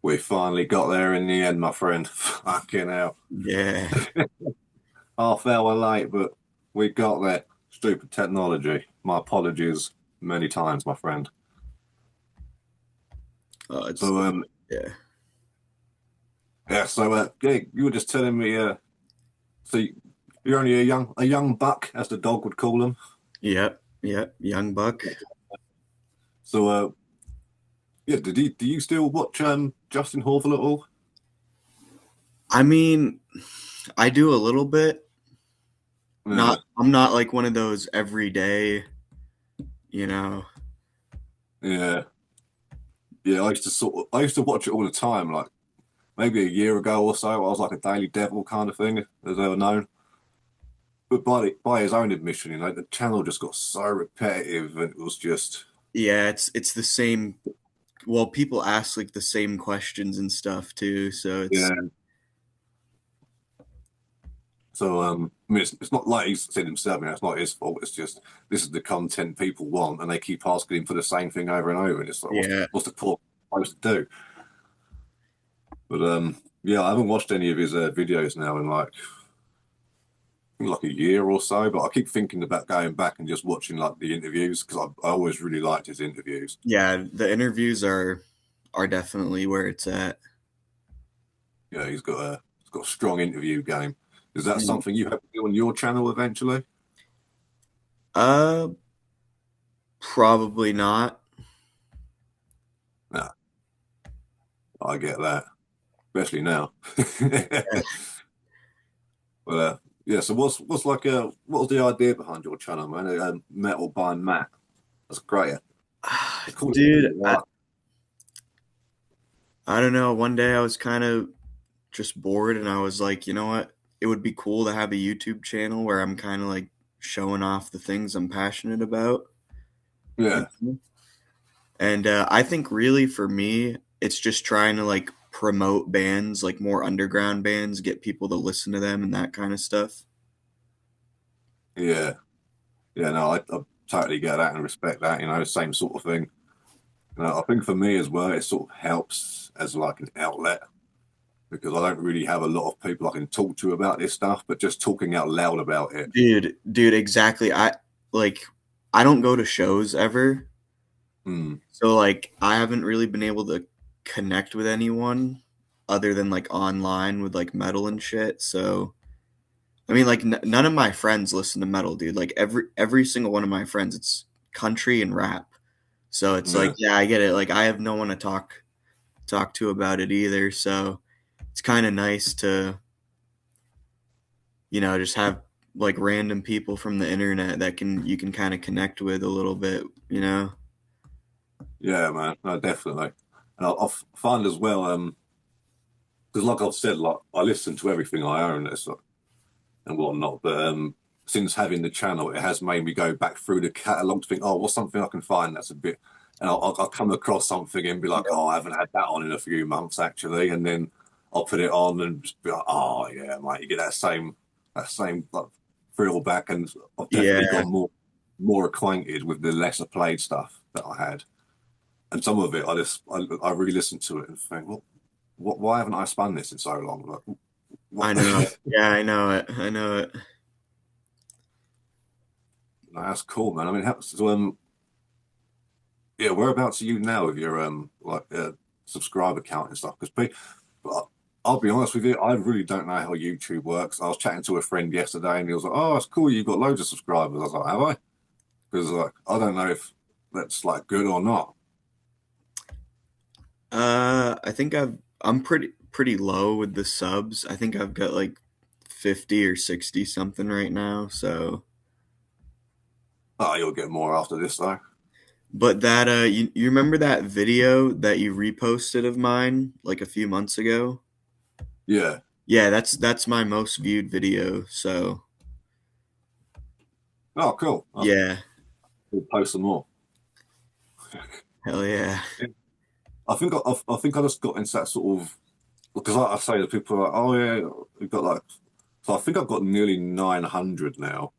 We finally got there in the end, my friend. Fucking hell. Yeah. Half hour late, but we got there. Stupid technology. My apologies many times, my friend. It's So, yeah. yeah, so, yeah, you were just telling me, so you're only a young buck, as the dog would call him. Yep. Yep. Young buck. So, yeah, do you still watch Justin Horville at all? I mean, I do a little bit. Not Yeah, I'm not like one of those every day, you know. yeah, yeah. I used to watch it all the time. Like maybe a year ago or so, I was like a Daily Devil kind of thing, as they were known. But by his own admission, the channel just got so repetitive, and it was just Yeah, it's the same. Well, people ask like the same questions and stuff too, so it's yeah. So I mean, it's not like he's said himself. It's not his fault. It's just this is the content people want, and they keep asking him for the same thing over and over. And it's like, yeah. what's the point supposed to do? But yeah, I haven't watched any of his videos now in like a year or so. But I keep thinking about going back and just watching like the interviews because I always really liked his interviews. Yeah, the interviews are definitely where it's at. Yeah, he's got a strong interview game. Is that Mm. something you have to do on your channel eventually? Uh, Probably not. No, I get that, especially now. But yeah, so what's like what was the idea behind your channel, man? Metal by Matt. That's great. It's called Dude, it. I don't know. One day I was kind of just bored and I was like, you know what? It would be cool to have a YouTube channel where I'm kind of like showing off the things I'm passionate about. You Yeah, know? And I think really for me, it's just trying to like promote bands, like more underground bands, get people to listen to them and that kind of stuff. yeah, yeah. No, I totally get that and respect that. Same sort of thing. I think for me as well, it sort of helps as like an outlet because I don't really have a lot of people I can talk to about this stuff, but just talking out loud about it. Dude, exactly. Like I don't go to shows ever. Hmm. So like I haven't really been able to connect with anyone other than like online with like metal and shit. So I mean like none of my friends listen to metal, dude. Like every single one of my friends it's country and rap. So it's like Yeah, yeah, I get it. Like I have no one to talk to about it either. So it's kind of nice to, just have like random people from the internet that you can kind of connect with a little bit, you know? yeah, man. No, definitely. And I find as well, because like I've said, like I listen to everything I own. And whatnot. But since having the channel, it has made me go back through the catalog to think, oh, what's something I can find that's a bit. And I'll come across something and be like, oh, I haven't had that on in a few months actually, and then I'll put it on and just be like, oh yeah, mate, you get that same like thrill back, and I've definitely Yeah. gone more acquainted with the lesser played stuff that I had, and some of it I re-listen to it and think, what, why haven't I spun this in so long? Like, what? I know it. Yeah, I know it. I know it. No, that's cool, man. I mean, so, yeah, whereabouts are you now with your like subscriber count and stuff? Because I'll be honest with you, I really don't know how YouTube works. I was chatting to a friend yesterday, and he was like, "Oh, it's cool, you've got loads of subscribers." I was like, "Have I?" Because like I don't know if that's like good or not. I think I'm pretty low with the subs. I think I've got like 50 or 60 something right now. So, Oh, you'll get more after this though. but that you remember that video that you reposted of mine like a few months ago? Yeah. Yeah, that's my most viewed video. So, Oh, cool. yeah. We'll post some more. Hell yeah. I think I just got into that sort of because I say to people like, "Oh yeah, we've got like." So I think I've got nearly 900 now.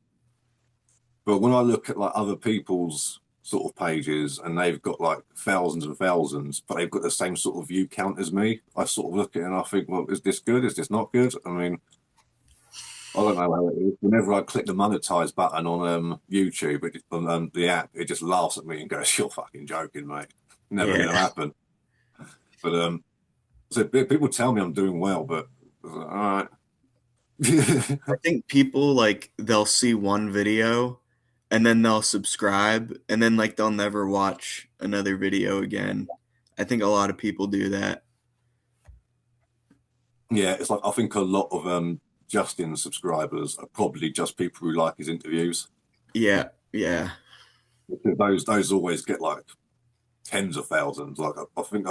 But when I look at like other people's sort of pages, and they've got like thousands and thousands, but they've got the same sort of view count as me. I sort of look at it and I think, well, is this good? Is this not good? I mean, I don't know how it is. Whenever I click the monetize button on YouTube, on the app, it just laughs at me and goes, "You're fucking joking, mate. Never Yeah. gonna happen." But so people tell me I'm doing well, but I was like, all right. I think people like they'll see one video and then they'll subscribe and then like they'll never watch another video again. I think a lot of people do that. Yeah, it's like I think a lot of Justin's subscribers are probably just people who like his interviews. Yeah, yeah. Those always get like tens of thousands. Like I think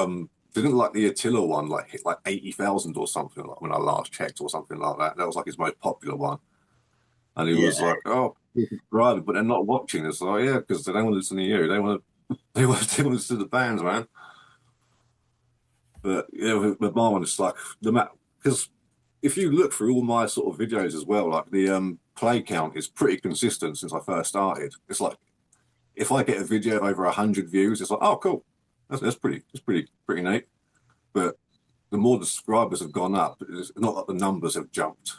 didn't like the Attila one like hit like 80,000 or something like when I last checked or something like that. That was like his most popular one. And he Yeah. was like, "Oh, people subscribe, but they're not watching." It's like, yeah, because they don't want to listen to you. They want to listen to the bands, man. But yeah, with my one, it's like the map because if you look through all my sort of videos as well, like the play count is pretty consistent since I first started. It's like if I get a video of over 100 views, it's like, oh, cool, that's pretty neat. But the more the subscribers have gone up, it's not that the numbers have jumped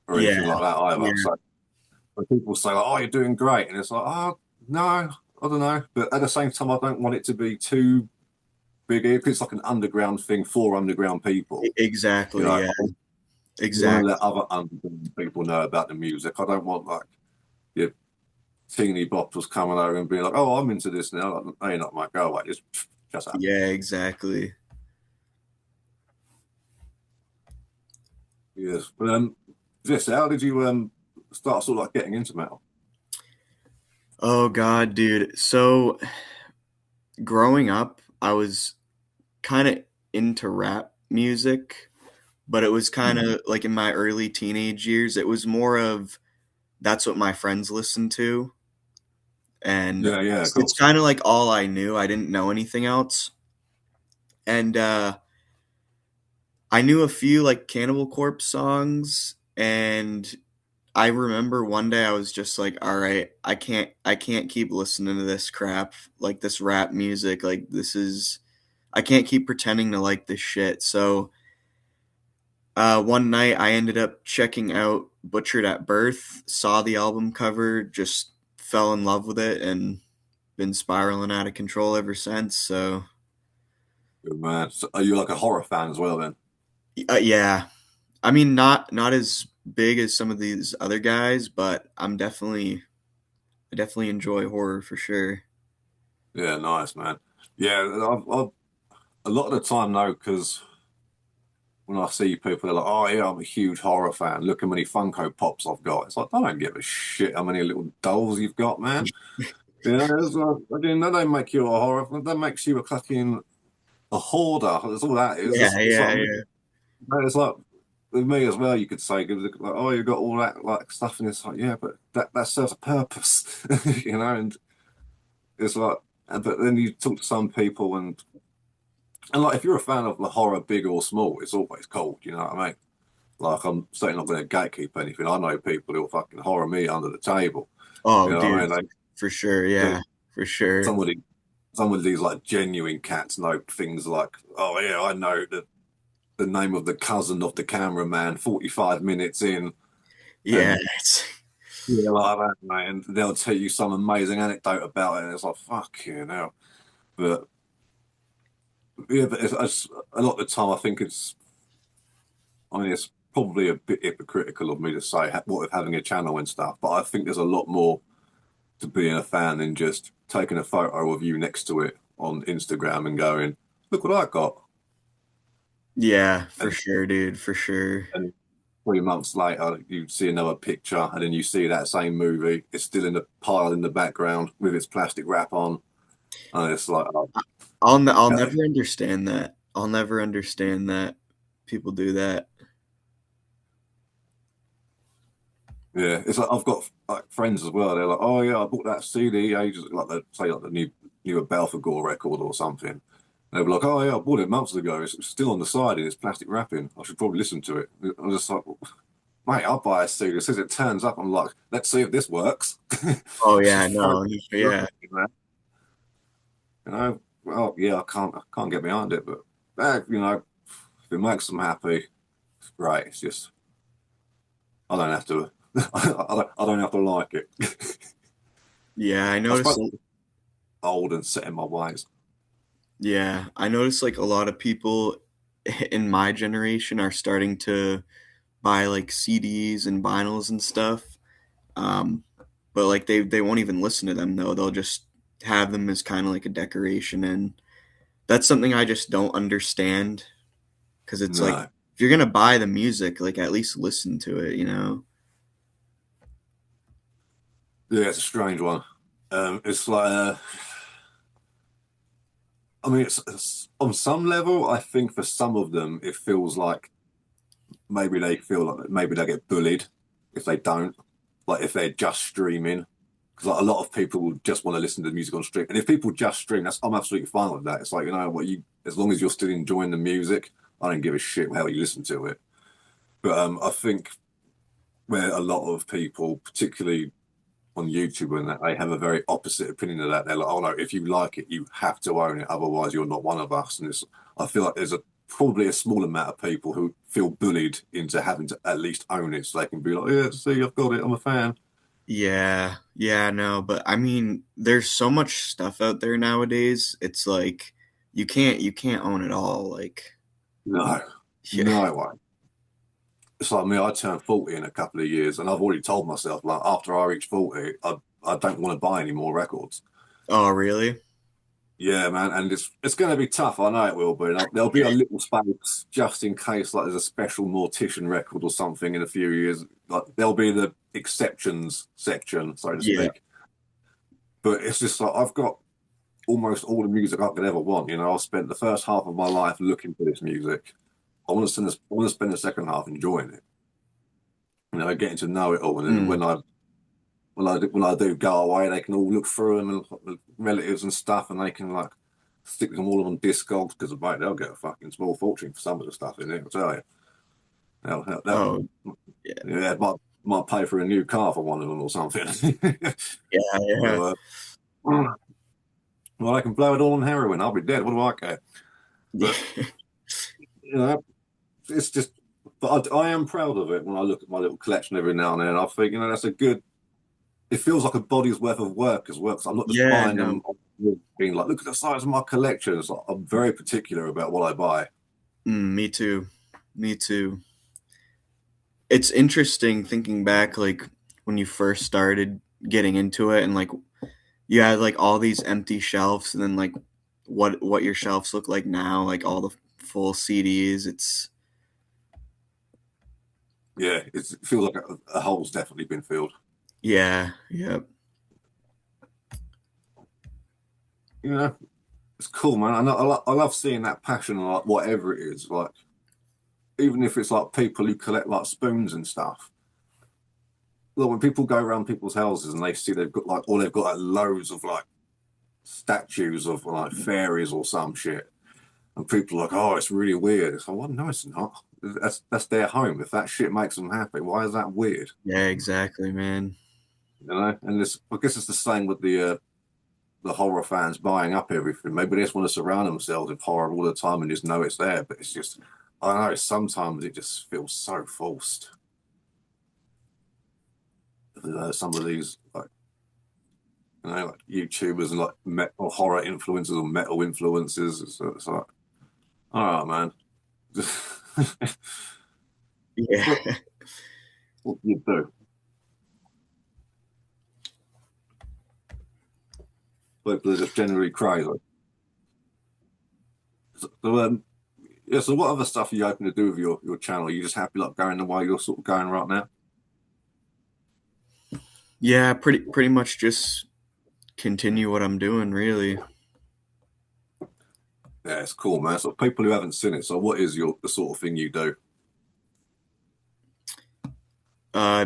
or anything Yeah. like that either. Yeah. So when people say like, "Oh, you're doing great," and it's like, "Oh, no, I don't know," but at the same time, I don't want it to be too big. It's like an underground thing for underground people. You Exactly. know, Yeah. I want to Exactly. let other underground people know about the music. I don't want like your teeny boppers coming over and being like, "Oh, I'm into this now." Like, no, you're not, mate. Go away. Just shut up. Yeah, exactly. Yes, but this, how did you start sort of like getting into metal? Oh God, dude. So growing up, I was kind of into rap music, but it was kind Mm. of like in my early teenage years, it was more of that's what my friends listened to. And Yeah, yeah, of it's course. kind of like all I knew. I didn't know anything else. And I knew a few like Cannibal Corpse songs, and I remember one day I was just like, all right, I can't keep listening to this crap, like this rap music, like I can't keep pretending to like this shit. So one night I ended up checking out Butchered at Birth, saw the album cover, just fell in love with it, and been spiraling out of control ever since. So Good man. So are you like a horror fan as well then? yeah, I mean not as big as some of these other guys, but I definitely enjoy horror for sure. Yeah, nice, man. Yeah, I've a lot of the time though, because when I see people, they're like, "Oh yeah, I'm a huge horror fan. Look how many Funko Pops I've got." It's like I don't give a shit how many little dolls you've got, man. You know, it's like, again, that don't make you a horror. That makes you a fucking a hoarder. That's all that is. Yeah, It's yeah, like yeah. it's like with me as well. You could say, like, "Oh, you got all that like stuff," and it's like, yeah, but that serves a purpose, you know. And it's like, but then you talk to some people, and like if you're a fan of the horror, big or small, it's always cool. You know what I mean? Like I'm certainly not going to gatekeep anything. I know people who'll fucking horror me under the table. You Oh, know what I dude, mean? Like for sure. so Yeah, for sure. somebody, some of these like genuine cats know things like, oh yeah, I know the name of the cousin of the cameraman 45 minutes in, Yeah, and it's yeah, like that, mate. And they'll tell you some amazing anecdote about it, and it's like, fuck you know. But yeah, but it's a lot of the time I think I mean, it's probably a bit hypocritical of me to say what with having a channel and stuff, but I think there's a lot more to being a fan than just taking a photo of you next to it on Instagram and going, "Look what I got," yeah, for and sure, dude, for sure. and 3 months later you see another picture and then you see that same movie. It's still in the pile in the background with its plastic wrap on, and it's like, oh, I'll okay. never understand that. I'll never understand that people do that. Yeah, it's like I've got like friends as well. They're like, "Oh yeah, I bought that CD ages like they say like the newer Balfour record or something." They were like, "Oh yeah, I bought it months ago. It's still on the side in its plastic wrapping. I should probably listen to it." I'm just like, "Mate, I'll buy a CD. As soon as it turns up, I'm like, let's see if this works." Oh Just yeah, throw no, it, yeah, you know? You know, well, yeah, I can't get behind it, but you know, if it makes them happy, it's great. It's just I don't have to. I don't have to like it. Yeah, I I noticed. suppose I'm old and set in my ways. Yeah, I noticed like a lot of people in my generation are starting to buy like CDs and vinyls and stuff. Um, but like they won't even listen to them though. They'll just have them as kind of like a decoration, and that's something I just don't understand because it's like No, if you're gonna buy the music, like at least listen to it, you know? yeah, it's a strange one. It's like, I mean, it's on some level. I think for some of them, it feels like maybe they feel like maybe they get bullied if they don't, like if they're just streaming. Because like, a lot of people just want to listen to the music on stream, and if people just stream, that's I'm absolutely fine with that. It's like you know what you, as long as you're still enjoying the music, I don't give a shit how you listen to it. But I think where a lot of people, particularly on YouTube, and that they have a very opposite opinion of that. They're like, "Oh no, if you like it, you have to own it. Otherwise, you're not one of us." And it's, I feel like there's a probably a small amount of people who feel bullied into having to at least own it, so they can be like, "Yeah, see, I've got it. I'm a fan." Yeah, yeah, no, but I mean, there's so much stuff out there nowadays. It's like you can't own it all. Like, No, yeah. no way. It's like me. I turned 40 in a couple of years, and I've already told myself, like, after I reach 40, I don't want to buy any more records. Oh, really? Yeah, man, and it's going to be tough. I know it will be. There'll be a little space just in case, like, there's a special Mortician record or something in a few years. Like, there'll be the exceptions section, so to Yeah. speak. But it's just like I've got almost all the music I could ever want. You know, I've spent the first half of my life looking for this music. I want to spend the second half enjoying it. You know, getting to know it all, and then Mm. when I do go away, they can all look through them and look at the relatives and stuff, and they can like stick them all on Discogs because mate, they'll get a fucking small fortune for some of the stuff in there. I'll tell you, Oh, that yeah. yeah, might pay for a new car for one of them or something. Yeah, yeah. So, well, I can blow it all on heroin. I'll be dead. What do I care? But you know, it's just. But I am proud of it when I look at my little collection every now and then. I think you know that's a good, it feels like a body's worth of work as well. So I'm not just Yeah, buying no. them, being like, look at the size of my collection. It's like, I'm very particular about what I buy. Me too. Me too. It's interesting thinking back, like when you first started getting into it, and like you had like all these empty shelves, and then like what your shelves look like now, like all the full CDs. It's Yeah, it feels like a hole's definitely been filled. yeah, yeah, You know, it's cool, man. I love seeing that passion, like whatever it is, like even if it's like people who collect like spoons and stuff. Well, when people go around people's houses and they see they've got like, or they've got like loads of like statues of like fairies or some shit, and people are like, "Oh, it's really weird." It's like, "Well, no, it's not. That's their home. If that shit makes them happy, why is that weird?" yeah, exactly, man. You know? And this, I guess, it's the same with the horror fans buying up everything. Maybe they just want to surround themselves with horror all the time and just know it's there. But it's just, I don't know. Sometimes it just feels so forced. Some of these like like YouTubers and like metal horror influencers or metal influencers. It's like, all right, man. Yeah, But what do you do? People are just generally crazy. So, yeah. So, what other stuff are you hoping to do with your channel? Are you just happy like going the way you're sort of going right now? yeah, pretty much just continue what I'm doing, really. Yeah, it's cool, man. So, people who haven't seen it. So, what is the sort of thing you do?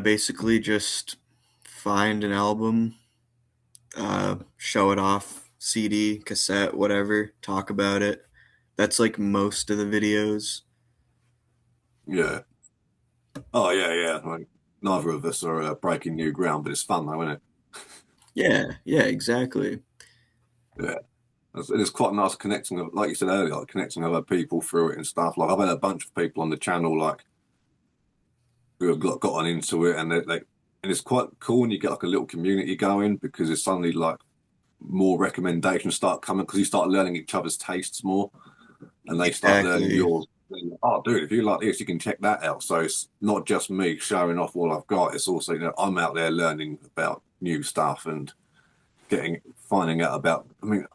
Basically just find an album, show it off, CD, cassette, whatever, talk about it. That's like most of the videos. Yeah. Oh, yeah, yeah. Like, neither of us are breaking new ground, but it's fun though, isn't it? Yeah, yeah, exactly. Yeah. It's quite nice connecting, like you said earlier, like connecting other people through it and stuff. Like I've had a bunch of people on the channel like who have gotten into it, and and it's quite cool when you get like a little community going because it's suddenly like more recommendations start coming because you start learning each other's tastes more, and they start learning Exactly. yours. And, oh, dude, if you like this, you can check that out. So it's not just me showing off all I've got. It's also, I'm out there learning about new stuff and finding out about. I mean,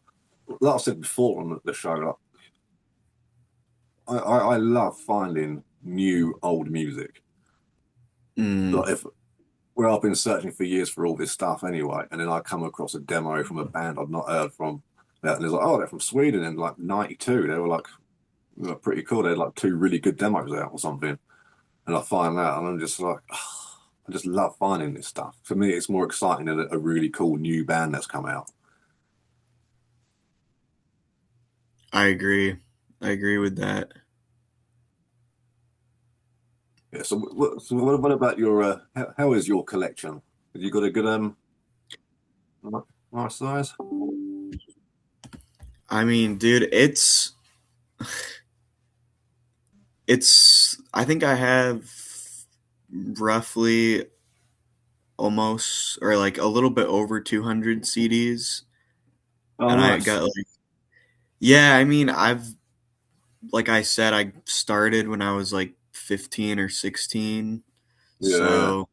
like I said before on the show, like, I love finding new old music. Mm, Like if where I've been searching for years for all this stuff anyway, and then I come across a demo from a band I've not heard from. And it's like, oh, they're from Sweden in like '92. They were like, pretty cool. They had like two really good demos out or something. And I find that, and I'm just like, oh, I just love finding this stuff. For me, it's more exciting than a really cool new band that's come out. I agree. I agree with that. Yeah. So what about your? How is your collection? Have you got a good nice size? I mean, dude, it's I think I have roughly almost or like a little bit over 200 CDs. Oh, And I nice. got like, yeah, I mean, like I said, I started when I was like 15 or 16. Yeah, So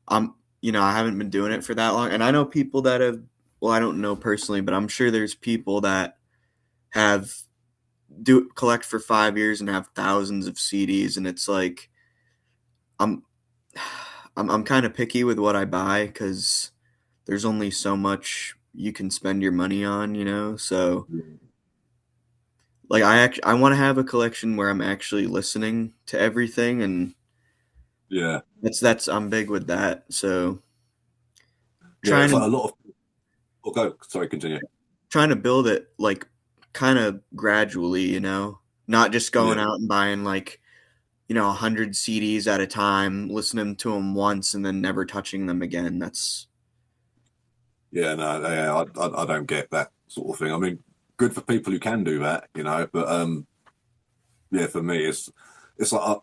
I haven't been doing it for that long. And I know people that have, well, I don't know personally, but I'm sure there's people that have do collect for 5 years and have thousands of CDs. And it's like, I'm, I'm kind of picky with what I buy because there's only so much you can spend your money on, So like I want to have a collection where I'm actually listening to everything, and yeah, that's I'm big with that. So yeah. trying It's like to a lot of. Oh, go. Sorry, continue. trying to build it like kind of gradually, not just Yeah, going out and buying like 100 CDs at a time, listening to them once and then never touching them again. That's yeah. No, yeah. I don't get that sort of thing. I mean, good for people who can do that, But yeah, for me, it's like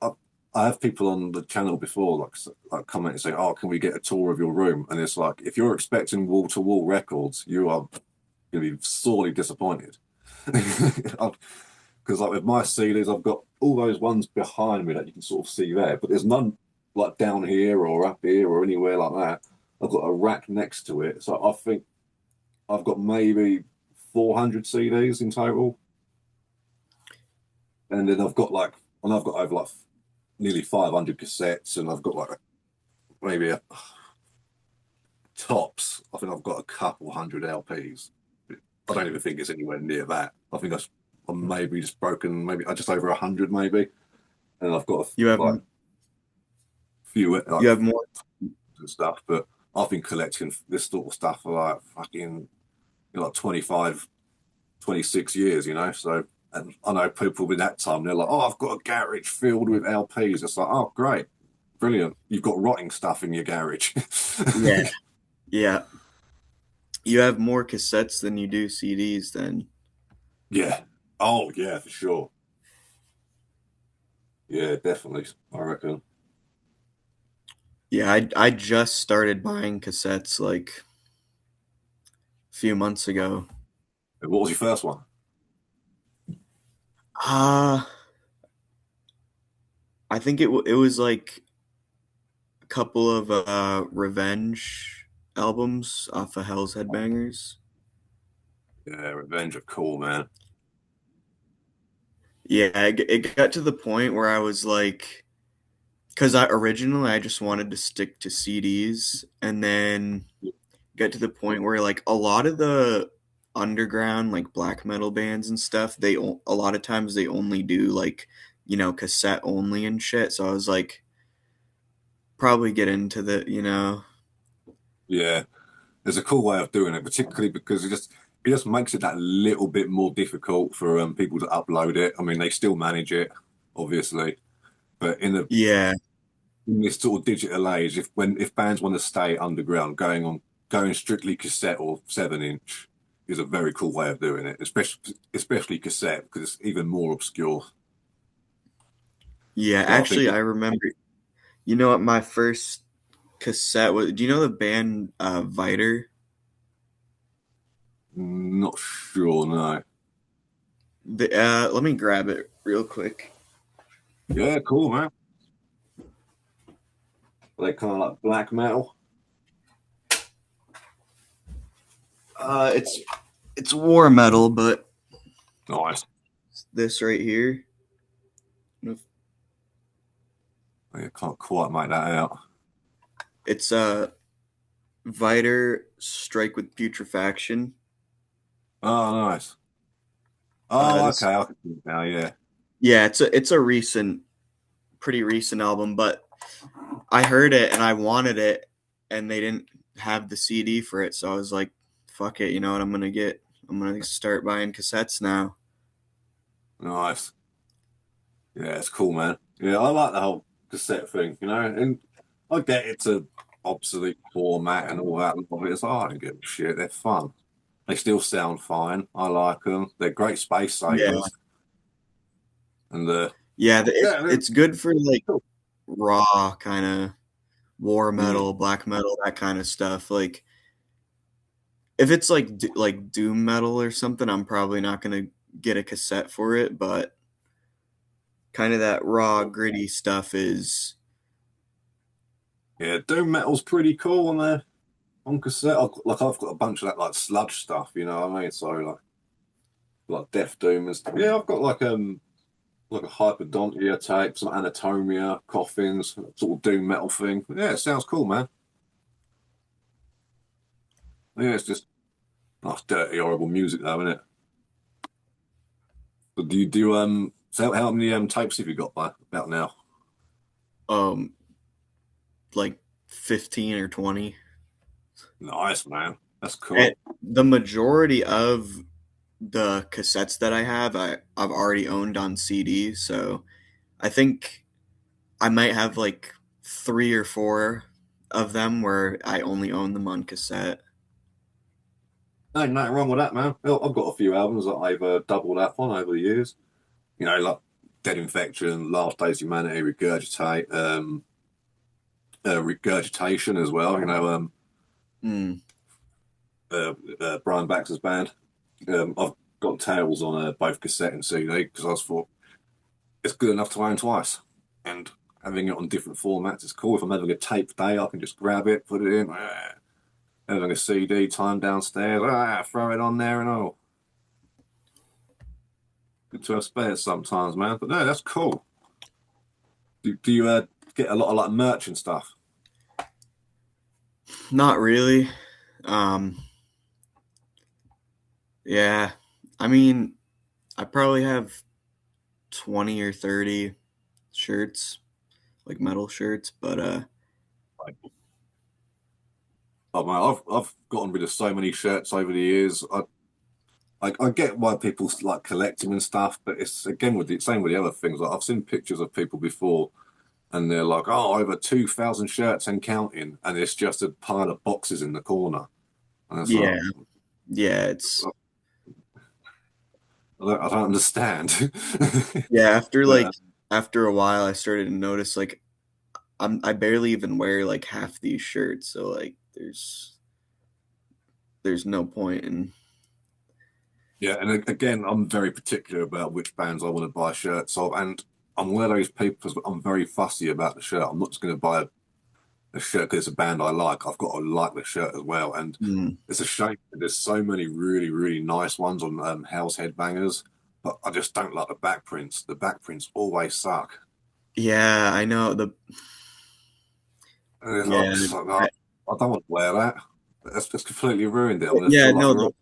I have people on the channel before like comment and say, "Oh, can we get a tour of your room?" And it's like if you're expecting wall to wall records, you are going to be sorely disappointed. Because like with my CDs, I've got all those ones behind me that you can sort of see there, but there's none like down here or up here or anywhere like that. I've got a rack next to it, so I think I've got maybe 400 CDs in total, and then I've got over like nearly 500 cassettes, and I've got like maybe a tops. I think I've got a couple hundred LPs. I don't even think it's anywhere near that. I'm maybe just broken, maybe just over 100, maybe, and I've got you have like few you have more. and stuff. But I've been collecting this sort of stuff for like fucking like 25, 26 years, So, and I know people with that time, they're like, oh, I've got a garage filled with LPs. It's like, oh, great, brilliant. You've got rotting stuff in your garage. Yeah, yeah. You have more cassettes than you do CDs then. Yeah. Oh, yeah, for sure. Yeah, definitely. I reckon. Yeah, I just started buying cassettes like a few months ago. What was your first one? Ah, I think it was like a couple of Revenge albums off of Hell's Headbangers. Yeah, Revenge of Cool, man. Yeah, it got to the point where I was like, because I just wanted to stick to CDs, and then get to the point where like a lot of the underground like black metal bands and stuff, a lot of times they only do like cassette only and shit. So I was like, probably get into the. Yeah, there's a cool way of doing it, particularly because it just makes it that little bit more difficult for people to upload it. I mean, they still manage it, obviously, but Yeah, in this sort of digital age, if bands want to stay underground, going strictly cassette or 7 inch, is a very cool way of doing it, especially cassette because it's even more obscure. Yeah, So I think actually, I remember. You know what? My first cassette was. Do you know the band Viter? not sure. No. Let me grab it real quick. Yeah, cool, man. They kind of like black metal. It's war metal, but Nice. this right here. I can't quite make that out. It's Viter Strike with Putrefaction. Oh, nice. Uh, Oh, okay. this I can see it now. Yeah. yeah, it's a pretty recent album, but I heard it and I wanted it, and they didn't have the CD for it, so I was like, "Fuck it, you know what? I'm gonna start buying cassettes now." Nice. Yeah, it's cool, man. Yeah, I like the whole cassette thing, and I get it's a obsolete format and all that, but it's like, I don't give a shit. They're fun. They still sound fine. I like them. They're great space Yeah, savers, and yeah, yeah, they're it's good for like cool. raw kind of war Mm. metal, black metal, that kind of stuff. Like if it's like like doom metal or something, I'm probably not gonna get a cassette for it, but kind of that raw, gritty stuff is. Yeah, doom metal's pretty cool on cassette. I've got a bunch of that like sludge stuff. You know what I mean? So like Death Doom and stuff. Yeah, I've got like a hyperdontia tape, some anatomia, coffins, sort of doom metal thing. Yeah, it sounds cool, man. Yeah, it's just nice, dirty, horrible music, though, isn't it? But do you do so how many tapes have you got by about now? um like 15 or 20. Nice, man. That's And cool. the majority of the cassettes that I have, I've already owned on CD, so I think I might have like 3 or 4 of them where I only own them on cassette. Ain't nothing wrong with that, man. Well, I've got a few albums that I've doubled up on over the years. Like Dead Infection, Last Days of Humanity, Regurgitation as well. Mm. Brian Baxter's band. I've got Tales on both cassette and CD because I thought it's good enough to own twice. And having it on different formats is cool. If I'm having a tape day, I can just grab it, put it in. Having a CD time downstairs, throw it on there and all. Good to have spares sometimes, man. But no, that's cool. Do you get a lot of like merch and stuff? Not really. Um, yeah, I mean, I probably have 20 or 30 shirts, like metal shirts, but Oh man, I've gotten rid of so many shirts over the years. I get why people like collecting and stuff, but it's again with the same with the other things. Like I've seen pictures of people before, and they're like, "Oh, over 2,000 shirts and counting," and it's just a pile of boxes in the corner, and it's like, yeah, yeah, it's I don't understand. yeah, But after a while I started to notice like I barely even wear like half these shirts, so like there's no point in. yeah, and again, I'm very particular about which bands I want to buy shirts of, and I'm one of those people. I'm very fussy about the shirt. I'm not just going to buy a shirt because it's a band I like. I've got to like the shirt as well, and Mm. it's a shame that there's so many really, really nice ones on Hell's Headbangers, but I just don't like the back prints. The back prints always suck. Yeah, I know the And I'm yeah just like, no, I don't want to wear that. That's just completely ruined it. I'm going to yeah feel like no a rock.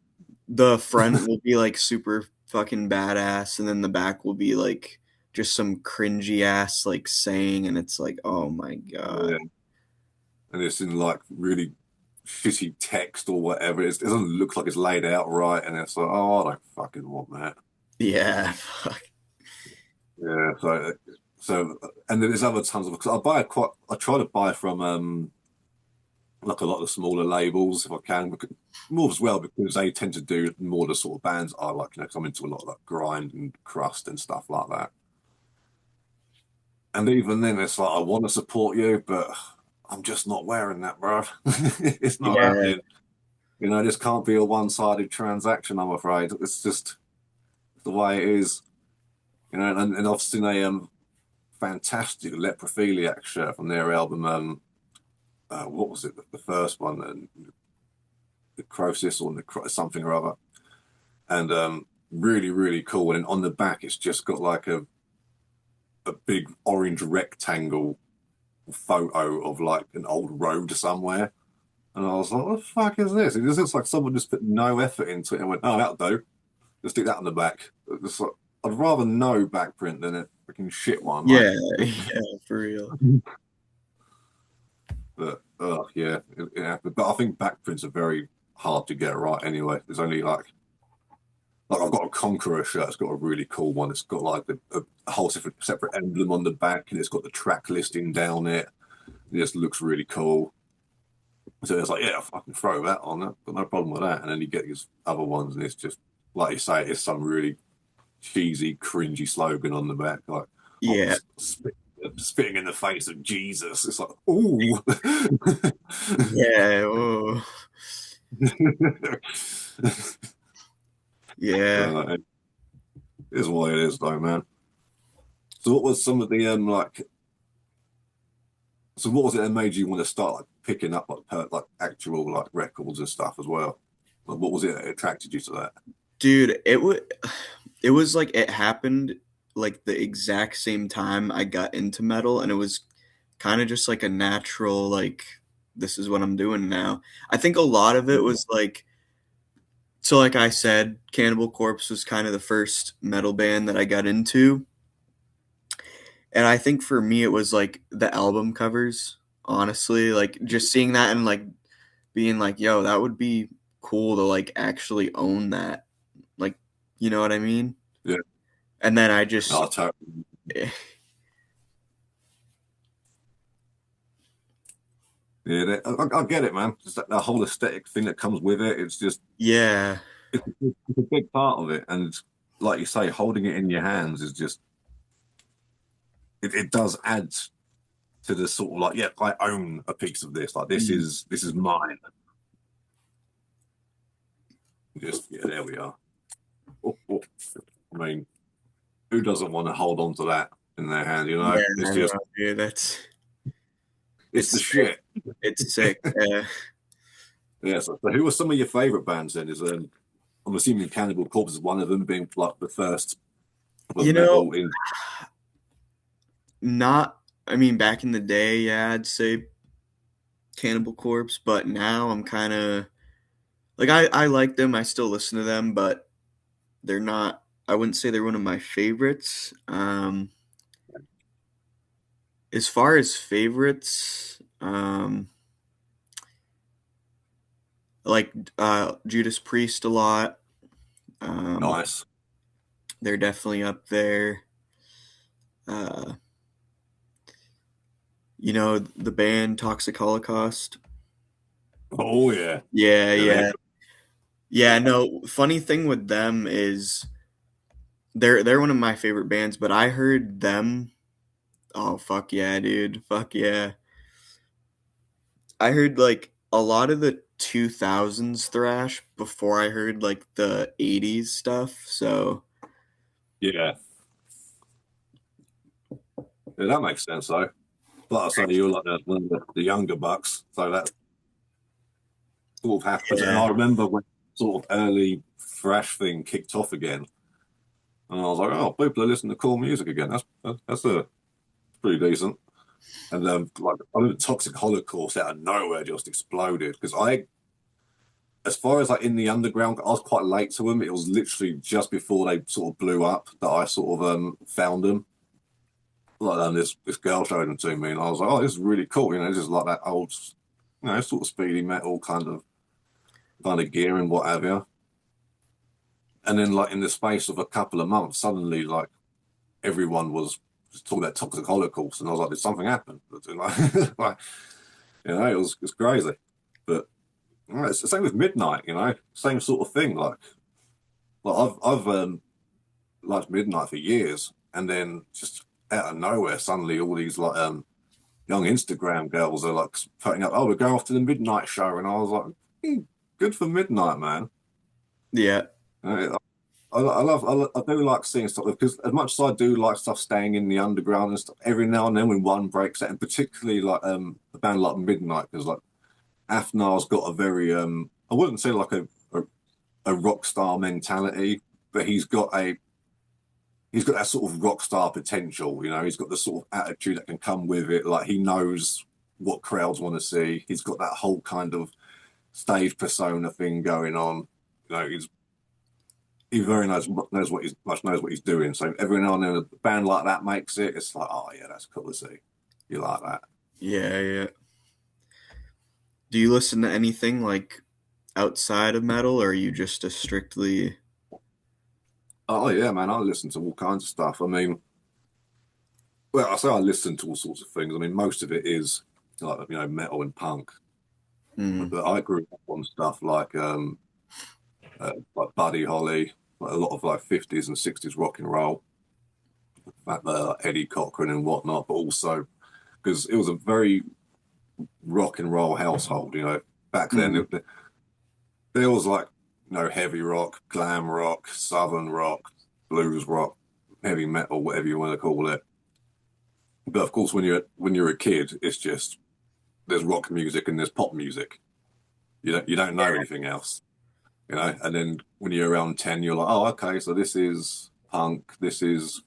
the front will be like super fucking badass, and then the back will be like just some cringy ass like saying, and it's like, oh my god. Yeah. And it's in like really shitty text or whatever. It doesn't look like it's laid out right, and it's like, oh, I don't fucking want that. Yeah, fuck. Yeah. And then there's other tons of because I try to buy from like a lot of the smaller labels if I can, because, more as well because they tend to do more the sort of bands I like. You know, 'cause I'm into a lot of like grind and crust and stuff like that. And even then, it's like I want to support you, but I'm just not wearing that, bro. It's not Yeah, happening. You know, this can't be a one-sided transaction. I'm afraid it's just the way it is. You know, and I've seen a fantastic Leprophiliac shirt from their album. What was it? The first one, the Croesus or something or other, and really, really cool. And on the back, it's just got like a big orange rectangle photo of like an old road somewhere. And I was like, what the fuck is this? It just looks like someone just put no effort into it and went, oh, that'll do. Just stick that on the back. It's like, I'd rather no back print than a freaking shit one, like. yeah, yeah, for real. But yeah, it happened. But I think back prints are very hard to get right anyway. There's only like I've got a Conqueror shirt. It's got a really cool one. It's got like a whole separate emblem on the back, and it's got the track listing down it. It just looks really cool. So it's like, yeah, I can throw that on it, but no problem with that. And then you get these other ones, and it's just like you say, it's some really cheesy, cringy slogan on the back, like oh, Yeah, spitting in the face of Jesus. It's like, ooh. yeah, oh, yeah. It is what it is, though, man. So, what was some of the like? So, what was it that made you want to start like picking up like actual like records and stuff as well? Like, what was it that attracted you to that? Dude, it was like it happened like the exact same time I got into metal, and it was kind of just like a natural like this is what I'm doing now. I think a lot of it was like so like I said, Cannibal Corpse was kind of the first metal band that I got into. And I think for me it was like the album covers, honestly, like just seeing that and like being like, yo, that would be cool to like actually own that. Like, you know what I mean? Yeah, And then I just no, totally. eh, Yeah, I get it, man. Just that whole aesthetic thing that comes with it. It's just yeah. it's a big part of it, and like you say, holding it in your hands is just it does add to the sort of like, yeah, I own a piece of this. Like Mm. this is mine. Just yeah, there we are. Oh, oh. I mean, who doesn't want to hold on to that in their hand? You know, Yeah, it's I just know, dude. That's it's the it's sick. shit. It's sick. Yeah. Yeah. So who are some of your favorite bands then? Is I'm assuming Cannibal Corpse is one of them, being like the first of You know, metal in. not I mean back in the day, yeah, I'd say Cannibal Corpse, but now I'm kind of like I like them. I still listen to them, but they're not. I wouldn't say they're one of my favorites. As far as favorites, like Judas Priest a lot. Um, Nice. they're definitely up there. Uh, you know the band Toxic Holocaust. Oh yeah, Yeah, yeah. They're yeah, yeah. No, funny thing with them is they're one of my favorite bands, but I heard them. Oh fuck yeah, dude! Fuck yeah! I heard like a lot of the 2000s thrash before I heard like the 80s stuff. So yeah. Yeah, that makes sense though. Like I say, you're like one of the younger bucks, so that sort of happens. And yeah, I remember when sort of early thrash thing kicked off again, and I was like, oh, people are listening to cool music again. That's a pretty decent. And like I remember Toxic Holocaust out of nowhere just exploded because as far as like in the underground, I was quite late to them. It was literally just before they sort of blew up that I sort of found them. Like this girl showed them to me, and I was like, oh, this is really cool. You know, this is like that old, sort of speedy metal kind of gear and what have you. And then like in the space of a couple of months, suddenly like everyone was talking about Toxic Holocaust, and I was like, did something happen? Like, like, it was crazy. But it's the same with Midnight, you know, same sort of thing. I've liked Midnight for years, and then just out of nowhere, suddenly all these young Instagram girls are like putting up, "Oh, we're going off to the Midnight show," and I was like, "Good for Midnight, man." Yeah. I do like seeing stuff because as much as I do like stuff staying in the underground and stuff, every now and then when one breaks out, and particularly like a band like Midnight, because like Afnar's got a very I wouldn't say like a rock star mentality, but he's got that sort of rock star potential, you know. He's got the sort of attitude that can come with it. Like he knows what crowds want to see. He's got that whole kind of stage persona thing going on. You know, he very knows what he's doing. So every now and then a band like that makes it. It's like, oh yeah, that's cool to see. You like that? Yeah, yeah. Do you listen to anything like outside of metal, or are you just a strictly? Oh yeah, man. I listen to all kinds of stuff. I mean, well, I say I listen to all sorts of things. I mean, most of it is like metal and punk. Mm. But I grew up on stuff like Buddy Holly, like a lot of like 50s and 60s rock and roll, like Eddie Cochran and whatnot. But also because it was a very rock and roll household, you know. Back then, Mm. there was like heavy rock, glam rock, southern rock, blues rock, heavy metal, whatever you want to call it. But of course, when you're a kid, it's just there's rock music and there's pop music. You don't know anything else, you know. And then when you're around 10, you're like, oh, okay, so this is punk, this is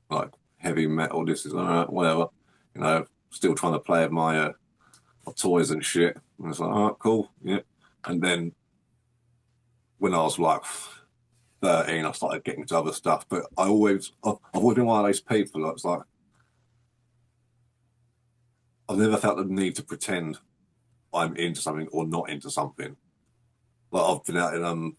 like heavy metal, this is whatever, you know. Still trying to play with my toys and shit. And it's like, all right, cool, yeah. And then when I was like 13, I started getting into other stuff. But I've always been one of those people that's like, I've never felt the need to pretend I'm into something or not into something. Like I've been out in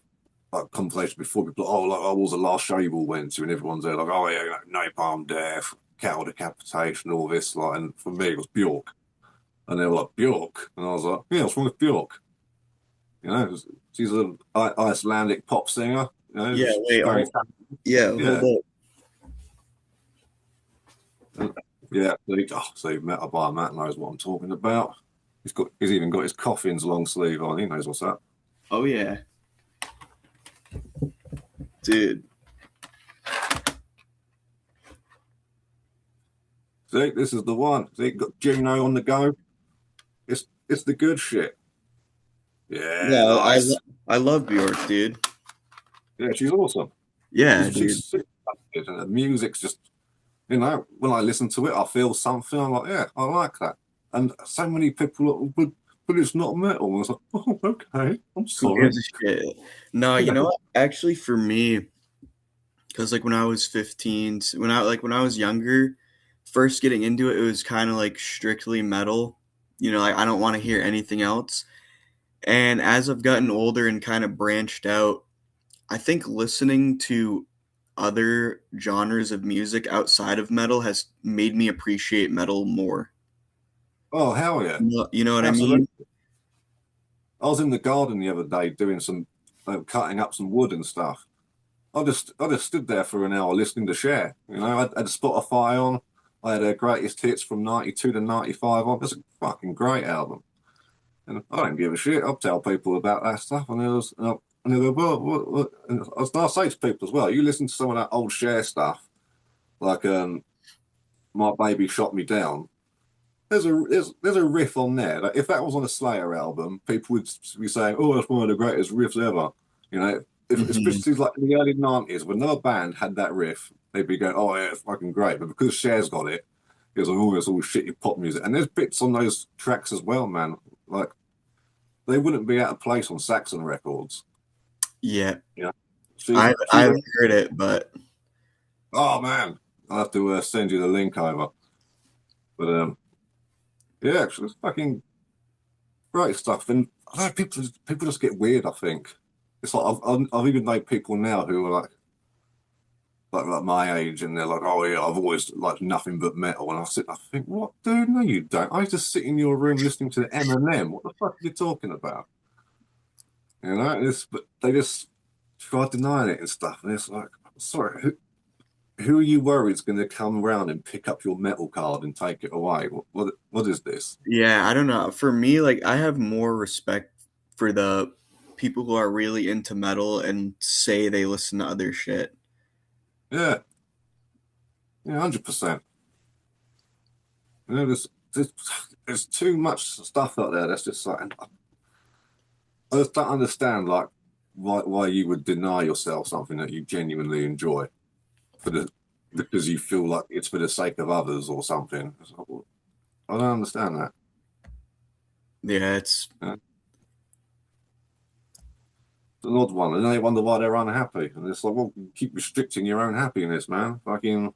like conversation before, people like, oh, like, what was the last show you all went to? And everyone's there like, oh yeah, Napalm Death, Cattle Decapitation, all this. Like, and for me, it was Bjork. And they were like, Bjork? And I was like, yeah, what's wrong with Bjork? You know, she's an Icelandic pop singer. You know, Yeah. she's Wait. very, Yeah. yeah, Hold up. yeah. So Metal by Matt knows what I'm talking about. He's even got his Coffin's long sleeve on. He knows what's up. Oh yeah, dude. See, this is the one. See, got Juno on the go. It's the good shit. Yeah, Yeah, nice. I love Bjork, dude. Yeah, she's awesome. Yeah, She's dude. sick, and the music's just, when I listen to it, I feel something. I'm like, yeah, I like that. And so many people, but it's not metal. I was like, oh, okay, I'm Who sorry. gives a shit? No, you Yeah. know what? Actually, for me, because like when I was 15, when I was younger, first getting into it, it was kind of like strictly metal. You know, like I don't want to hear anything else. And as I've gotten older and kind of branched out, I think listening to other genres of music outside of metal has made me appreciate metal more. Oh, hell yeah. You know what I Absolutely. mean? I was in the garden the other day doing some cutting up some wood and stuff. I just stood there for an hour listening to Cher. You know, I had Spotify on. I had her greatest hits from '92 to '95 on. It's a fucking great album, and I don't give a shit. I'll tell people about that stuff, and they go, well, and I say to people as well, you listen to some of that old Cher stuff, like My Baby Shot Me Down. There's a riff on there. Like, if that was on a Slayer album, people would be saying, "Oh, that's one of the greatest riffs ever." You know, Hmm. especially like in the early '90s, when another band had that riff, they'd be going, "Oh, yeah, it's fucking great." But because Cher's got it, it's like, "Oh, it's all shitty pop music." And there's bits on those tracks as well, man. Like they wouldn't be out of place on Saxon Records. Yeah, Yeah, she's I a, haven't heard it, but oh man, I'll have to send you the link over. But yeah, actually, it's fucking great stuff. And I don't know, people just get weird. I think it's like I've even known people now who are like like my age, and they're like, "Oh yeah, I've always liked nothing but metal." And I think, "What, dude? No, you don't. I just sit in your room listening to Eminem. What the fuck are you talking about?" You know, but they just try denying it and stuff. And it's like, sorry, who are you worried is going to come around and pick up your metal card and take it away? What is this? Yeah, I don't know. For me, like I have more respect for the people who are really into metal and say they listen to other shit. Yeah, yeah, 100%. You know, there's too much stuff out there that's just like I just don't understand like why you would deny yourself something that you genuinely enjoy for the because you feel like it's for the sake of others or something. It's like, well, I don't understand that. Yeah, it's You know? It's an odd one, and they wonder why they're unhappy. And it's like, well, keep restricting your own happiness, man. Fucking,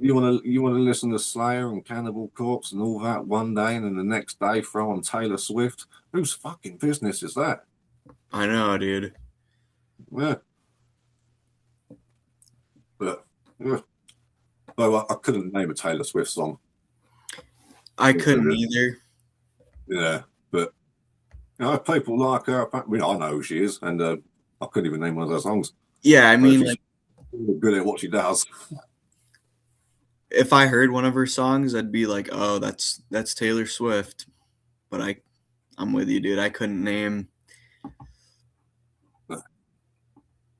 you wanna listen to Slayer and Cannibal Corpse and all that one day, and then the next day throw on Taylor Swift. Whose fucking business is that? I know, dude. Yeah, but yeah. Though I couldn't name a Taylor Swift song. I couldn't either. Yeah, but people like her. I mean, I know who she is, and I couldn't even name one of her songs. Yeah, I But mean, she's like really good at what she does. if I heard one of her songs, I'd be like, "Oh, that's Taylor Swift." But I'm with you, dude. I couldn't name.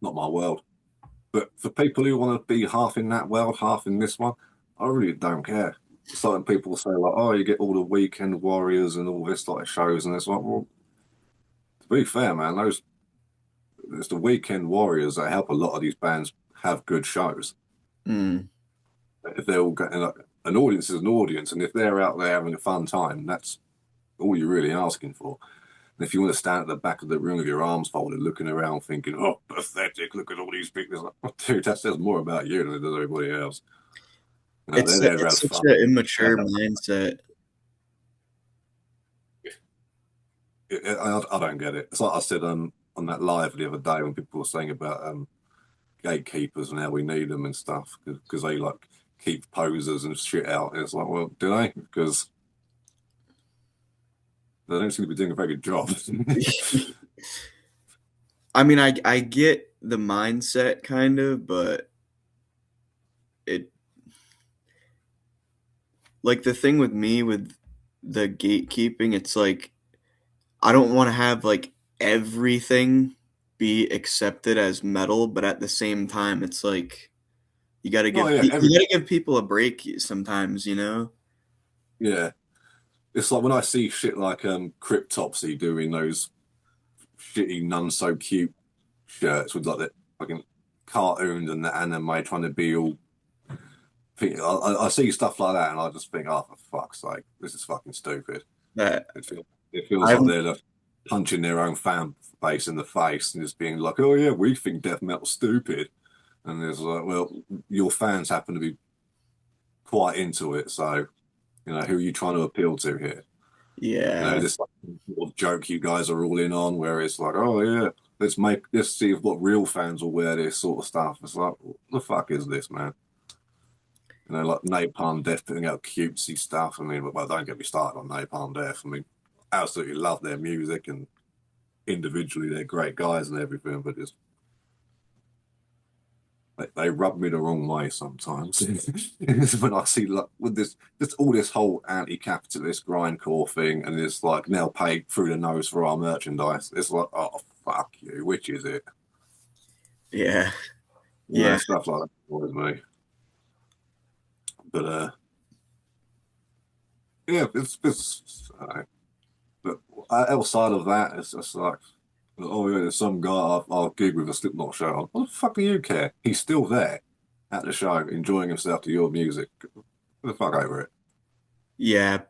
Not my world. But for people who want to be half in that world, half in this one, I really don't care. Certain people say like, "Oh, you get all the weekend warriors and all this like shows," and it's like, well, to be fair, man, those it's the weekend warriors that help a lot of these bands have good shows. Mm, If they're all getting like, an audience is an audience, and if they're out there having a fun time, that's all you're really asking for. And if you want to stand at the back of the room with your arms folded, looking around, thinking, "Oh, pathetic! Look at all these people." It's like, oh, dude, that says more about you than it does everybody else. They're there to have it's such fun. an immature mindset. I don't get it. It's like I said on that live the other day when people were saying about gatekeepers and how we need them and stuff because they like keep posers and shit out. And it's like, well, do they? Because they don't seem to be doing a very good job. I mean, I get the mindset kind of, but it like the thing with me with the gatekeeping, it's like I don't want to have like everything be accepted as metal, but at the same time, it's like Oh yeah, you gotta give people a break sometimes, you know? yeah. It's like when I see shit like Cryptopsy doing those shitty none so cute shirts with like the fucking cartoons and the anime trying to be all. I see stuff like that and I just think, oh, for fuck's sake, this is fucking stupid. That It feels I've like they're just punching their own fan base in the face and just being like, oh yeah, we think death metal's stupid. And there's like, well, your fans happen to be quite into it, so who are you trying to appeal to here? yeah, This like, sort of joke you guys are all in on, where it's like, oh yeah, let's see if what real fans will wear this sort of stuff. It's like, what the fuck is this, man? Like Napalm Death putting out cutesy stuff. I mean, well, don't get me started on Napalm Death. I mean, absolutely love their music and individually they're great guys and everything, but they rub me the wrong way sometimes. When I see like with this, just all this whole anti-capitalist grindcore thing, and it's like now paid through the nose for our merchandise. It's like, oh fuck you, which is it? yeah, yeah. Stuff like that bothers me. But yeah, it's but outside of that, it's just like, oh yeah, there's some guy I'll gig with a Slipknot show on. What the fuck do you care? He's still there at the show, enjoying himself to your music. Get the fuck over it. Yeah,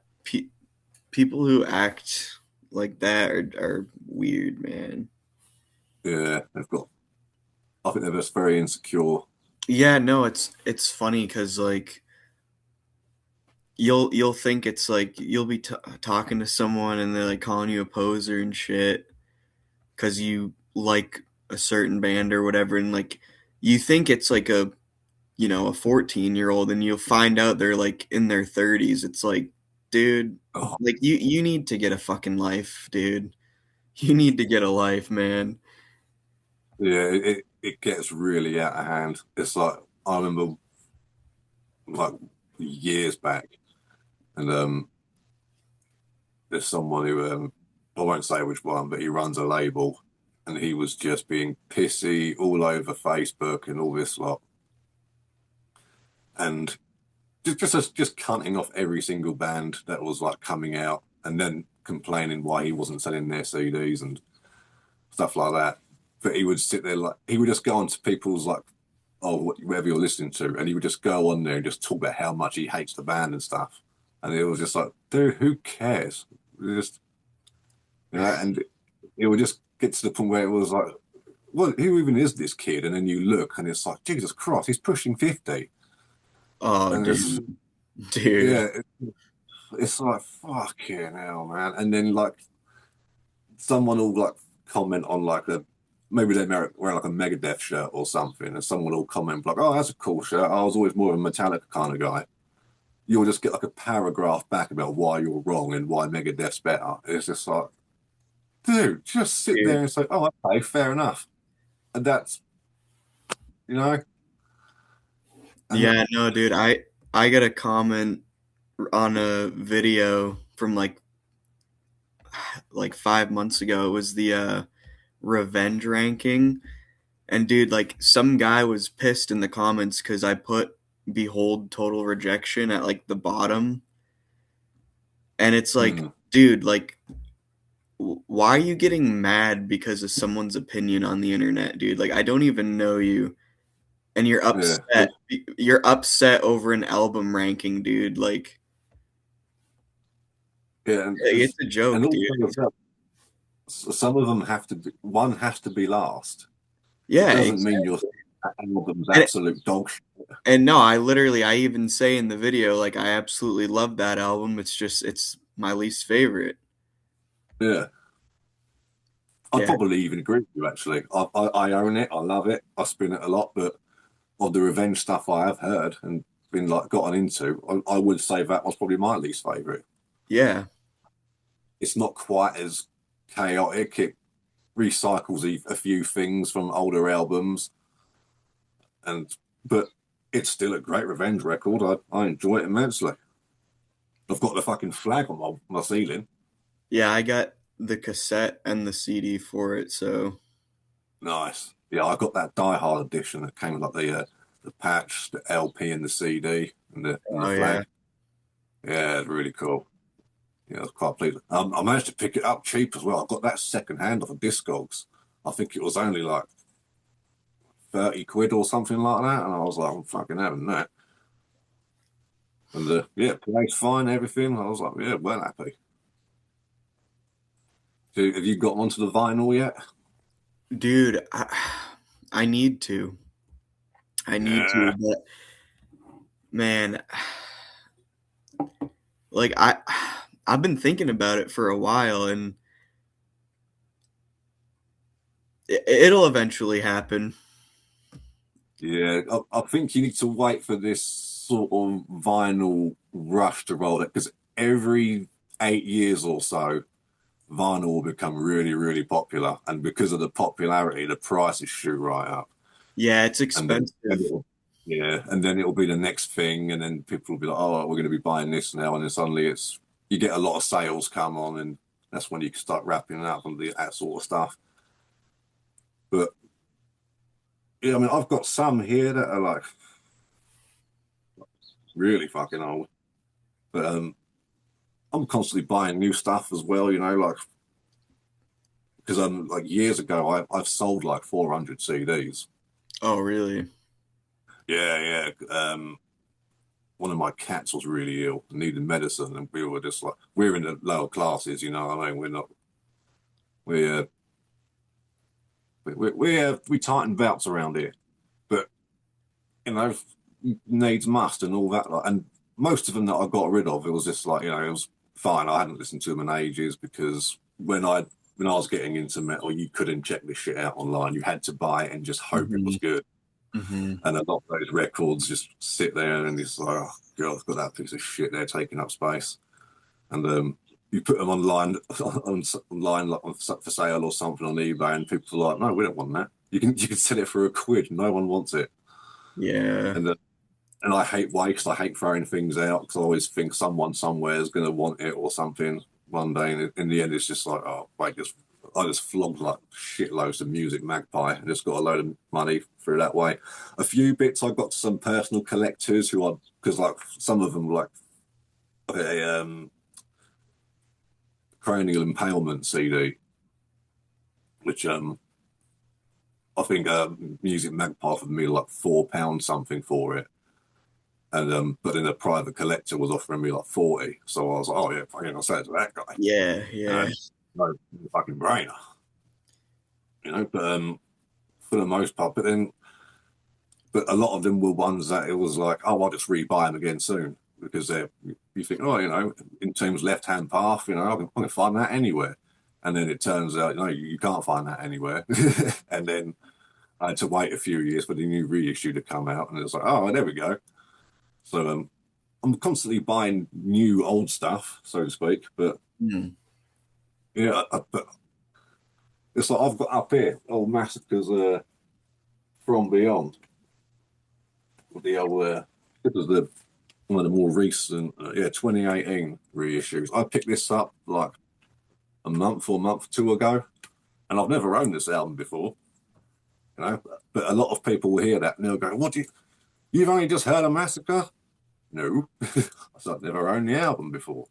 people who act like that are weird, man. Yeah, they've got. I think they're just very insecure. Yeah, no, it's funny because like you'll think it's like you'll be talking to someone and they're like calling you a poser and shit because you like a certain band or whatever, and like you think it's like a, you know, a 14-year-old, and you'll find out they're like in their 30s. It's like, dude, Oh, like you need to get a fucking life, dude. You need to get a life, man. yeah, it gets really out of hand. It's like I remember like years back, and there's someone who I won't say which one, but he runs a label, and he was just being pissy all over Facebook and all this lot, and just cutting off every single band that was like coming out, and then complaining why he wasn't selling their CDs and stuff like that. But he would sit there like he would just go on to people's like, oh, whatever you're listening to, and he would just go on there and just talk about how much he hates the band and stuff. And it was just like, dude, who cares? Just and it would just get to the point where it was like, well, who even is this kid? And then you look, and it's like, Jesus Christ, he's pushing 50, Oh, and it's dude. yeah, it's like fucking hell, man. And then like someone will like comment on like a maybe they wear like a Megadeth shirt or something, and someone will comment like, "Oh, that's a cool shirt. I was always more of a Metallica kind of guy." You'll just get like a paragraph back about why you're wrong and why Megadeth's better. It's just like, dude, just sit there Dude. and say, "Oh, okay, fair enough," and that's you know, and Yeah, no, dude. I got a comment on a video from like 5 months ago. It was the revenge ranking. And dude, like some guy was pissed in the comments because I put Behold Total Rejection at like the bottom. And it's like, mm, dude, like why are you getting mad because of someone's opinion on the internet, dude? Like I don't even know you and you're yeah, upset. You're upset over an album ranking, dude. Like yeah, it's a and joke, dude. also as well, some of them have to be one has to be last. It Yeah, doesn't mean exactly. your album's And absolute dog shit. and no, I even say in the video like I absolutely love that album. It's just it's my least favorite. Yeah. I'd Yeah. probably even agree with you. Actually, I own it. I love it. I spin it a lot, but of the revenge stuff I have heard and been like gotten into, I would say that was probably my least favorite. Yeah. It's not quite as chaotic. It recycles a few things from older albums, and but it's still a great revenge record. I enjoy it immensely. I've got the fucking flag on my ceiling. Yeah, I got the cassette and the CD for it, so Nice. Yeah, I got that Die Hard edition that came with like the patch, the LP, and the CD, and the oh flag. yeah. Yeah, it's really cool. Yeah, I was quite pleased. I managed to pick it up cheap as well. I got that second hand off of Discogs. I think it was only like 30 quid or something like that, and I was like, I'm fucking having that. And yeah, play's fine, everything. I was like, yeah, well happy. So have you got onto the vinyl yet? Dude, I need to. I need to, Yeah, but man, like I've been thinking about it for a while and it'll eventually happen. yeah. I think you need to wait for this sort of vinyl rush to roll it because every 8 years or so, vinyl will become really, really popular, and because of the popularity, the prices shoot right up, Yeah, it's and then expensive. yeah, and then it'll be the next thing, and then people will be like, "Oh, we're going to be buying this now," and then suddenly it's you get a lot of sales come on, and that's when you can start wrapping up and that sort of stuff. But yeah, I mean, I've got some here that are like really fucking old, but I'm constantly buying new stuff as well, like because I'm like years ago I've sold like 400 CDs. Oh, really? Yeah, yeah. One of my cats was really ill, needed medicine, and we were just like, we're in the lower classes, you know what I mean? We're not, we tighten belts around here, but you know, needs must and all that. Like, and most of them that I got rid of, it was just like, it was fine. I hadn't listened to them in ages because when I when I was getting into metal, you couldn't check this shit out online. You had to buy it and just hope it was Hmm. good. Hmm. And a lot of those records just sit there and it's like, oh god, I've got that piece of shit there taking up space. And you put them online, online like for sale or something on eBay, and people are like, no, we don't want that. You can sell it for £1. No one wants it. Yeah. And and I hate waste. I hate throwing things out because I always think someone somewhere is going to want it or something one day. And in the end, it's just like, oh, wait, I just flogged like shitloads of Music Magpie and just got a load of money through that way. A few bits I got to some personal collectors who are, because like some of them like a cranial impalement CD, which I think Music Magpie offered me like £4 something for it. And but then a private collector was offering me like 40. So I was like, oh yeah, fucking I'll sell it to that guy. Yeah. Yeah. No fucking brainer. But for the most part, but a lot of them were ones that it was like, oh, I'll just rebuy them again soon because you think, oh, in Team's left-hand path, I can find that anywhere. And then it turns out, no, you can't find that anywhere. And then I had to wait a few years for the new reissue to come out, and it's like, oh, there we go. So I'm constantly buying new old stuff, so to speak. But Mm. yeah, but it's like I've got up here old Massacres from Beyond. The old it was the one of the more recent 2018 reissues. I picked this up like a month or two ago, and I've never owned this album before. But a lot of people will hear that and they'll go, you've only just heard of Massacre? No. I've never owned the album before.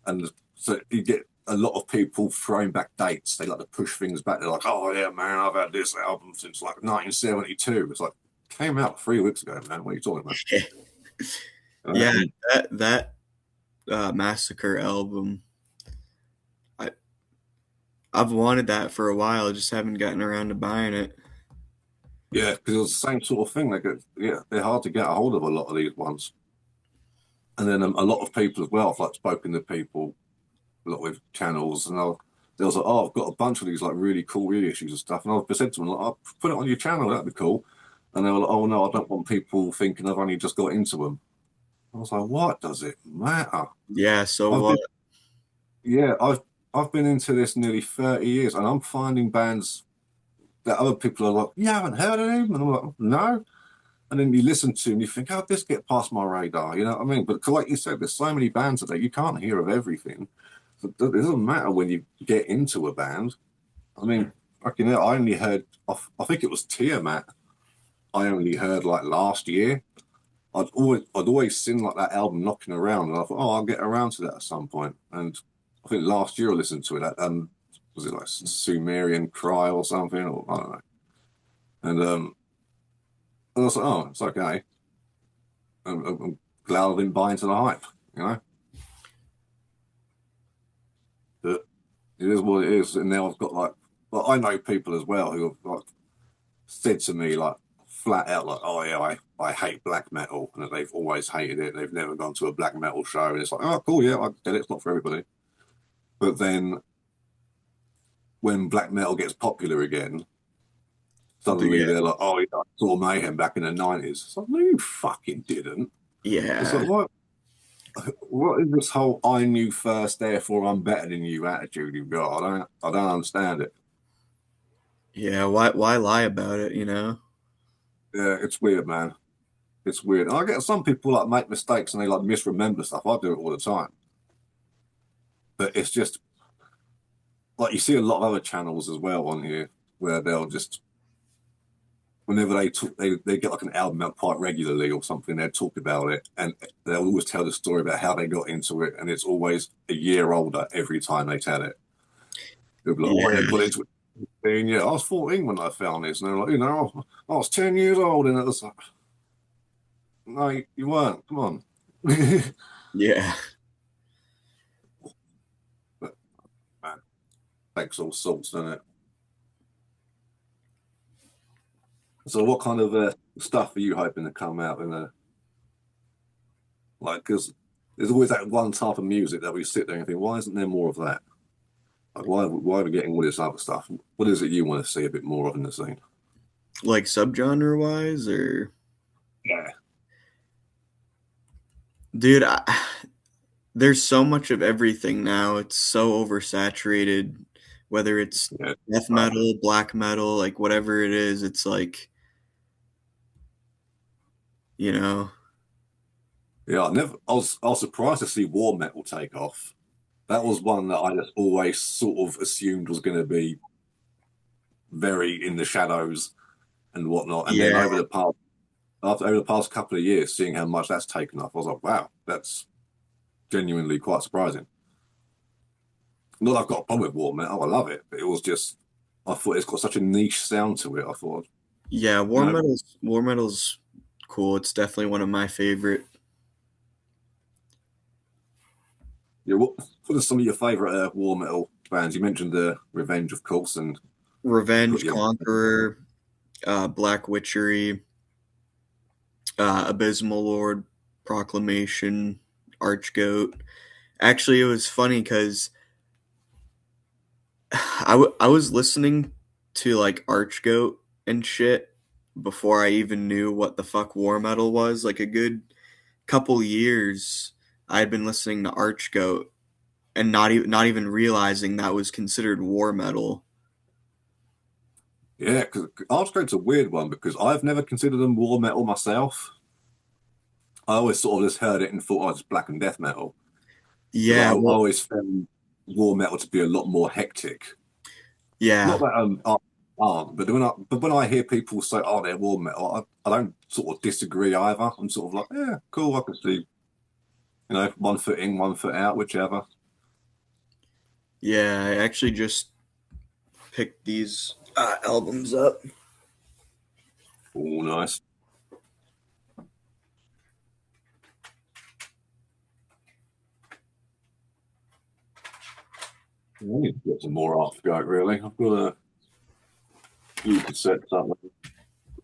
And so you get a lot of people throwing back dates. They like to push things back. They're like, oh yeah, man, I've had this album since like 1972. It's like, came out 3 weeks ago, man. What are you talking about? Yeah, that Massacre album, I I've wanted that for a while, just haven't gotten around to buying it. Yeah, because it was the same sort of thing. They're hard to get a hold of, a lot of these ones. And then a lot of people as well. I've like spoken to people a lot with channels, and they was like, "Oh, I've got a bunch of these like really cool reissues and stuff." And I've said to them, like, "I'll put it on your channel. That'd be cool." And they were like, "Oh no, I don't want people thinking I've only just got into them." I was like, "What does it matter? Yeah, so I've what? been, yeah, I've been into this nearly 30 years, and I'm finding bands that other people are like, you haven't heard of them?" And I'm like, "No." And then you listen to them, you think, "How'd this get past my radar?" You know what I mean? But like you said, there's so many bands that you can't hear of everything. So it doesn't matter when you get into a band. I mean, I only heard, I think it was Tiamat. I only heard like last year. I'd always seen like that album knocking around, and I thought, oh, I'll get around to that at some point. And I think last year I listened to it. Was it like Sumerian Cry or something, or I don't know. And I was like, oh, it's okay. I'm glad I didn't buy into the hype, you know. But it is what it is. And now I've got I know people as well who have like said to me like flat out like, oh yeah, I hate black metal, and that they've always hated it. They've never gone to a black metal show, and it's like, oh cool, yeah, I get it. It's not for everybody. But then when black metal gets popular again, suddenly Yeah, they're like, oh yeah, I saw Mayhem back in the 90s. It's like, no, you fucking didn't. It's yeah, like, what is this whole "I knew first, therefore I'm better than you" attitude you've got? I don't understand it. yeah. Why lie about it? Yeah, it's weird, man. It's weird. And I get some people like make mistakes and they like misremember stuff. I do it all the time. But it's just like you see a lot of other channels as well on here where they'll just whenever they talk, they get like an album out quite regularly or something, they'll talk about it and they'll always tell the story about how they got into it, and it's always a year older every time they tell it. They'll be like, oh yeah, Yeah, got into it. Yeah, I was 14 when I found this, and they're like, I was 10 years old, and it was like, no, you weren't. Come on. yeah. But man, takes all sorts, doesn't it? So, what kind of stuff are you hoping to come out in like? Because there's always that one type of music that we sit there and think, why isn't there more of that? Like, why are we getting all this other stuff? What is it you want to see a bit more of in the scene? Like subgenre wise, or Yeah, dude, there's so much of everything now. It's so oversaturated. Whether it's yeah, death metal, black metal, like whatever it is, it's like, you know, yeah. I was surprised to see war metal take off. That was one that I just always sort of assumed was going to be very in the shadows and whatnot. And then yeah, over the past couple of years, seeing how much that's taken off, I was like, wow, that's genuinely quite surprising. Not that I've got a problem with war metal, I love it, but it was just I thought it's got such a niche sound to it. I thought, yeah. you know, War metal's cool. It's definitely one of my favorite. yeah. What are some of your favorite war metal bands? You mentioned the Revenge, of course, and you got Revenge, your Conqueror, Black Witchery, Abysmal Lord, Proclamation, Archgoat. Actually, it was funny because I was listening to like Archgoat and shit before I even knew what the fuck war metal was. Like a good couple years, I had been listening to Archgoat and not even realizing that was considered war metal. yeah. Because Archgoat's a weird one because I've never considered them war metal myself. I always sort of just heard it and thought, oh, it's black and death metal because I Yeah, well, always found war metal to be a lot more hectic. Not yeah, that aren't, but when I hear people say, "Oh, they're war metal," I don't sort of disagree either. I'm sort of like, yeah, cool. I can see, one foot in, one foot out, whichever. yeah. I actually just picked these albums up. All nice. I need to get some more art to go. Really, I've got a few cassettes up,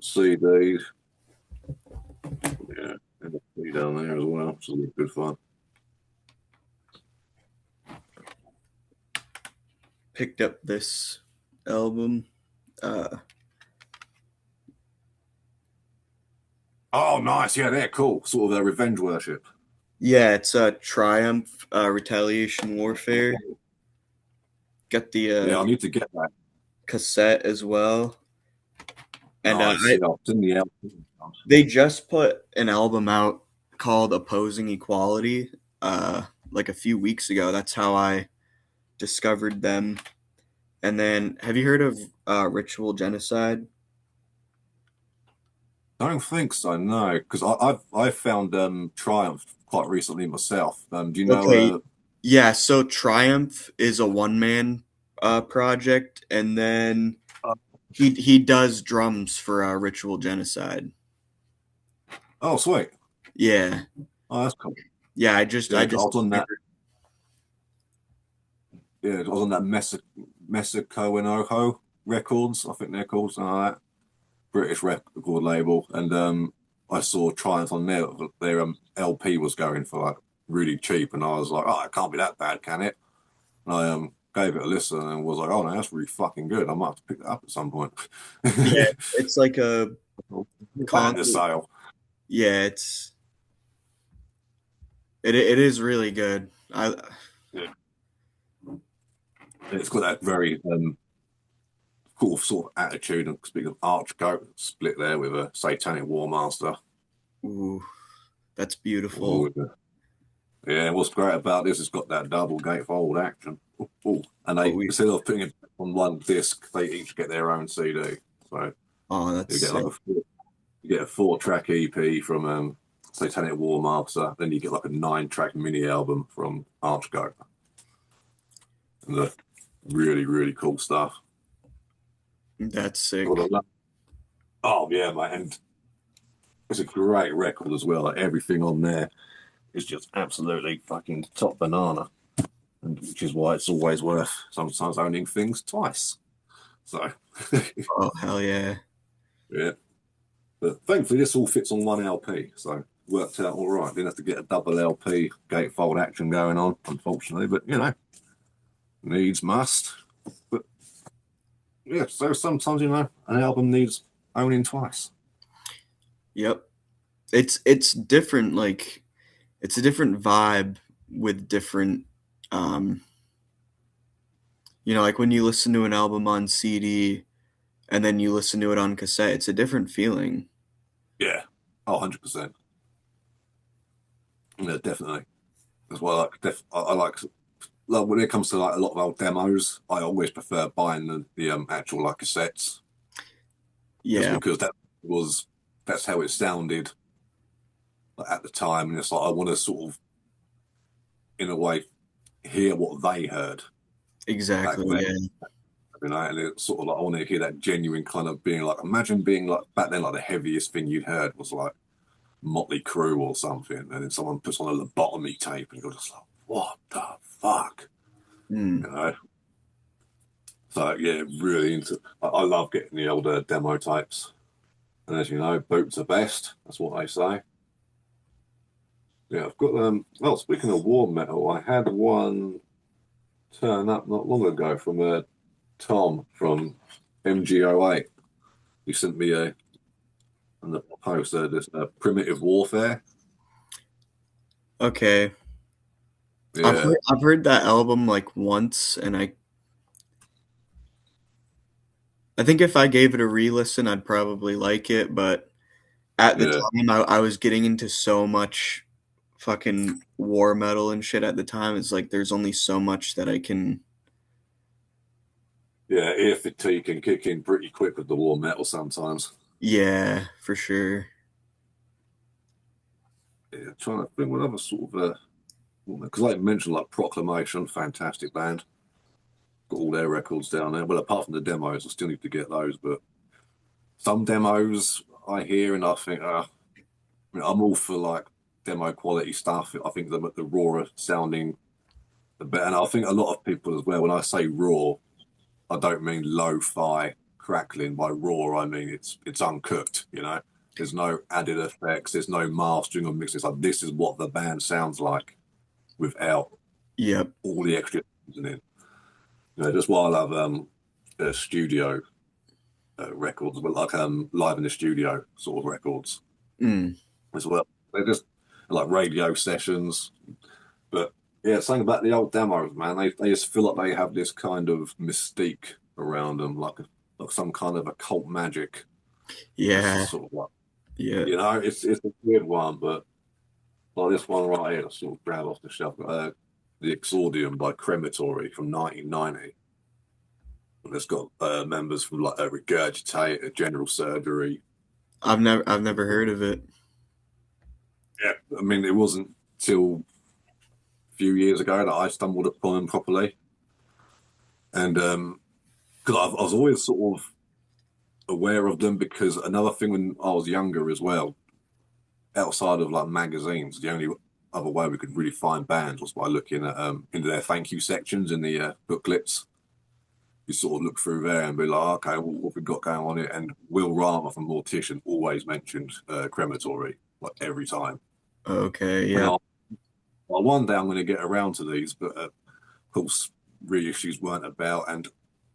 CDs, yeah, and a few down there as well. So it's good fun. Picked up this album. Uh, Oh, nice. Yeah, they're cool. Sort of a revenge worship. yeah, it's Triumph, Retaliation Warfare. Got the Yeah, I need to get that. cassette as well. And Nice. Yeah, it's in the album. they just put an album out called Opposing Equality like a few weeks ago. That's how I discovered them. And then, have you heard of Ritual Genocide? I don't think so, no, because I've found Triumph quite recently myself. Do you know? Okay, yeah. So Triumph is a one man project, and then he does drums for Ritual Genocide. Oh, sweet. Yeah, Oh, that's cool. yeah. Yeah, I 'cause I just was on that. Yeah, I was on that Mexico and Ojo Records. I think they're called something like that. British record label, and I saw Triumph on there. Their LP was going for like really cheap, and I was like, oh, it can't be that bad, can it? And I gave it a listen and was like, oh no, that's really fucking good. I might have to pick that up at some point. yeah. It's like a And the concert. sale. Yeah, it is really good. I Yeah. It's got that very cool sort of attitude. And speaking of Archgoat, split there with a Satanic War Master. ooh, that's beautiful. Ooh, yeah, what's great about this? It's got that double gatefold action. Ooh, ooh. And Oh, they instead of putting it on one disc, they each get their own CD. So that's you get sick. like you get a 4-track EP from Satanic War Master, then you get like a 9-track mini album from Archgoat. And the really, really cool stuff. That's sick. Oh yeah, mate, and it's a great record as well. Like everything on there is just absolutely fucking top banana, and which is why it's always worth sometimes owning things twice. So Oh hell yeah. yeah, but thankfully this all fits on one LP, so it worked out all right. Didn't have to get a double LP gatefold action going on, unfortunately, but needs must. But yeah, so sometimes an album needs owning twice. Yep. It's different, like it's a different vibe with different um like when you listen to an album on CD and then you listen to it on cassette, it's a different feeling. Yeah, 100%. Yeah, definitely. As well, I like when it comes to like a lot of old demos, I always prefer buying the actual like cassettes, just Yeah, because that's how it sounded like, at the time, and it's like I want to sort of in a way hear what they heard back exactly. then, Yeah. and it's sort of like I want to hear that genuine kind of being like, imagine being like back then, like the heaviest thing you'd heard was like Motley Crue or something, and then someone puts on a lobotomy tape, and you're just like, what the fuck, Mm. you know? So yeah, really into. I love getting the older demo tapes, and as you know, boots are best. That's what they say. Yeah, I've got Well, speaking of war metal, I had one turn up not long ago from Tom from MGO8. He sent me a on the post this primitive warfare. Okay. Yeah, I've heard that album like once, and I think if I gave it a re-listen, I'd probably like it, but at the yeah, time I was getting into so much fucking war metal and shit at the time. It's like there's only so much that I can. yeah. Ear fatigue can kick in pretty quick with the war metal sometimes. Yeah, for sure. Yeah, trying to think what other sort of because I mentioned like Proclamation, fantastic band. Got all their records down there. Well, apart from the demos, I still need to get those. But some demos I hear and I think, I'm all for like demo quality stuff. I think the rawer sounding the better. And I think a lot of people as well. When I say raw, I don't mean lo-fi crackling. By raw, I mean it's uncooked. You know, there's no added effects. There's no mastering or mixing. It's like this is what the band sounds like without Yep. all the extra things in it. You know, just why I love studio records, but like live in the studio sort of records Mm. as well. They're just like radio sessions. But yeah, something about the old demos, man. They just feel like they have this kind of mystique around them, like some kind of occult magic. That's Yeah. just sort of like, Yeah. it's a weird one, but like this one right here, sort of grab off the shelf. The Exordium by Crematory from 1990. And it's got members from like a Regurgitate, a General Surgery. I've never heard of it. Yeah, I mean, it wasn't till a few years ago that I stumbled upon them properly, and because I was always sort of aware of them because another thing when I was younger as well, outside of like magazines, the only other way we could really find bands was by looking at into their thank you sections in the booklets. You sort of look through there and be like, okay, what have we got going on here? And Will Rama from Mortician always mentioned Crematory, like every time. Okay. And Yeah. well, one day I'm going to get around to these, but of course, reissues weren't about. And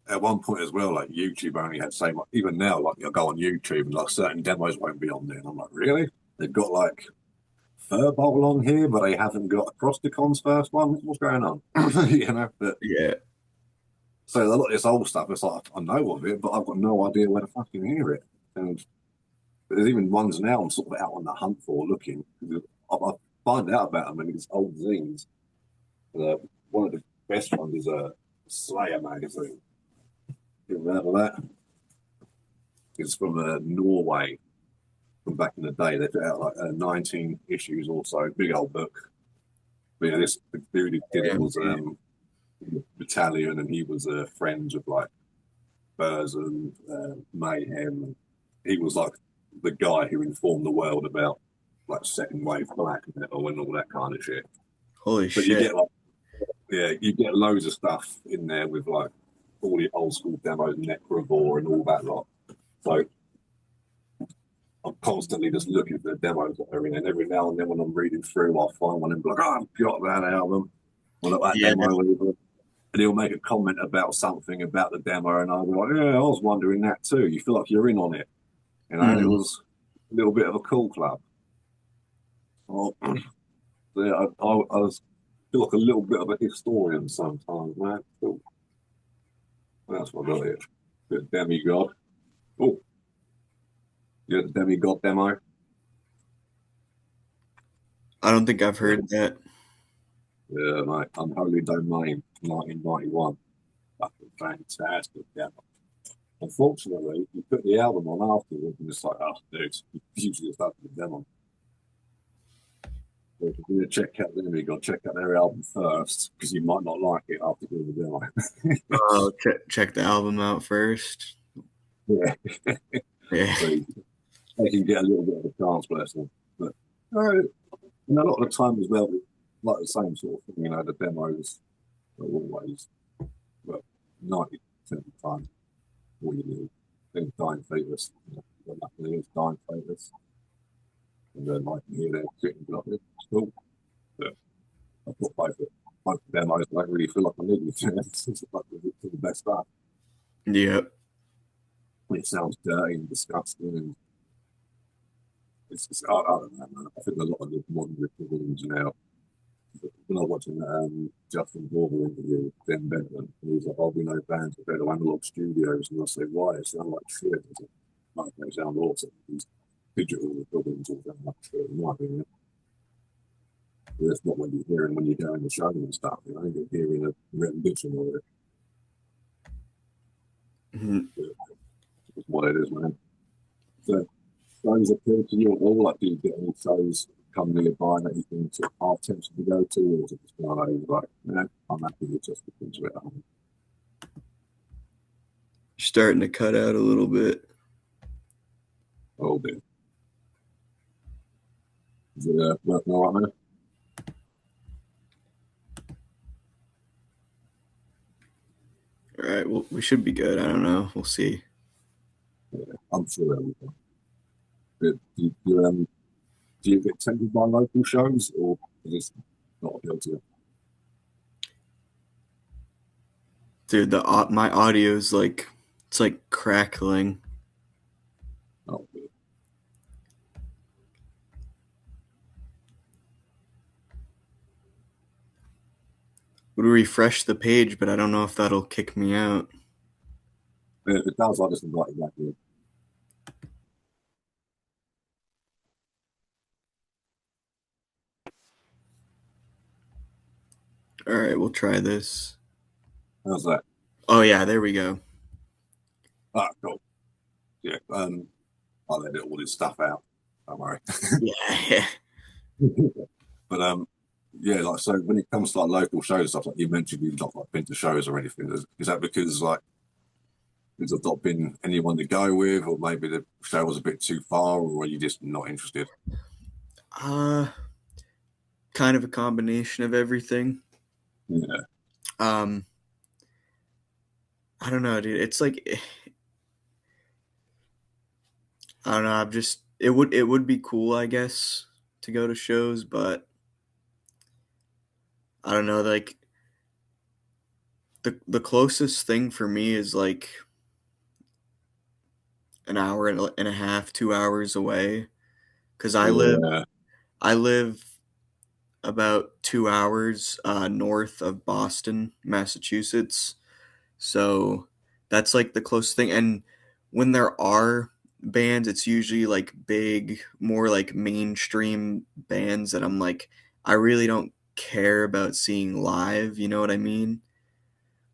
at one point as well, like YouTube only had say, like, even now, like you go on YouTube and like certain demos won't be on there. And I'm like, really? They've got like Furbowl on here, but they haven't got Acrosticon's first one. What's going on? But Yeah. so a lot of this old stuff, it's like I know of it, but I've got no idea where to fucking hear it. And there's even ones now I'm sort of out on the hunt for looking. I find out about them in these old zines. Uh, One of the best ones is a Slayer magazine. You remember that? It's from Norway from back in the day. They put out like 19 issues or so, big old book. But yeah, the dude who did it was Italian, and he was friends with like Burrs and Mayhem. He was like the guy who informed the world about like second wave black metal and all that kind of shit. Holy But you shit. get like, yeah, you get loads of stuff in there with like all the old school demos, Necrovore and all that lot. So I'm constantly just looking for the demos that are in, and every now and then when I'm reading through, I'll find one and be like, oh, I've got that album. Well, that Yeah. demo. and he'll make a comment about something about the demo, and I'll be like, "Yeah, I was wondering that too." You feel like you're in on it, you know. And it Mm. was a little bit of a cool club. Oh, yeah, I was feel like a little bit of a historian sometimes, man. Cool. That's what I got here. Bit of demigod. Oh, yeah, the demigod demo. I don't think I've Yeah, heard that. yeah, mate. Unholy Domain, 1991. Fucking fantastic demo. Unfortunately, you put the album on afterwards, and it's like, oh, dude, you usually stuff the demo. So if you're going to check out them, you got to check out their album first because you might not like it after doing the demo. Oh, check the album out first. Yeah, Yeah. so they can get a little bit of a chance, bless them. But and a lot of the time as well, like the same sort of thing, you know, the demos are always, well, 90% of the time, all you need. Then dying fetus, you know, luckily it's dying fetus, and then like you hear they're sitting like this, it's cool. But I've got both demos, I don't really feel like I need it. It's like the best stuff. Yep. It sounds dirty and disgusting, and I don't know, man. I think a lot of the modern recordings now, when I was watching Justin Bieber interview with Ben Benton, and he's like, "Oh, we know bands that go to analog studios," and I say, "Why? It sounds like shit." I said, "Like they sound awesome. These digital recordings all sound like shit." In my opinion, but that's not what you're hearing when you're going to shows and stuff. You know, you're hearing a rendition of it. Mhm. It's what it is, man. So shows appeal to you at all? Like, do you get any shows come nearby that you think sort of half tempted to go to, or is it just one of those like, yeah, I'm happy with just looking to it at home? You're starting to cut out a little bit. Oh, dear. Is it working all right, man? All right. Well, we should be good. I don't know. We'll see. Yeah, I'm sure everything. Do you get tempted by local shows, or is it not appeal to you? Dude, my audio's like it's like crackling. Oh, dear. Would refresh the page, but I don't know if that'll kick me out. But if it does, I'll just invite you back here. All right, we'll try this. How's that? Oh yeah, there we go. Ah, cool. Yeah. I'll edit all this stuff out. Don't worry. Yeah. But yeah, like so when it comes to like local shows stuff, like you mentioned, you've not like been to shows or anything. Is that because like there's not been anyone to go with, or maybe the show was a bit too far, or are you just not interested? Uh, kind of a combination of everything. Yeah, Um, I don't know, dude. It's like I don't know. I'm just it would be cool, I guess, to go to shows, but I don't know. Like the closest thing for me is like an hour and a half, 2 hours away, because yeah. I live about 2 hours north of Boston, Massachusetts. So that's like the closest thing. And when there are bands, it's usually like big, more like mainstream bands that I'm like, I really don't care about seeing live. You know what I mean?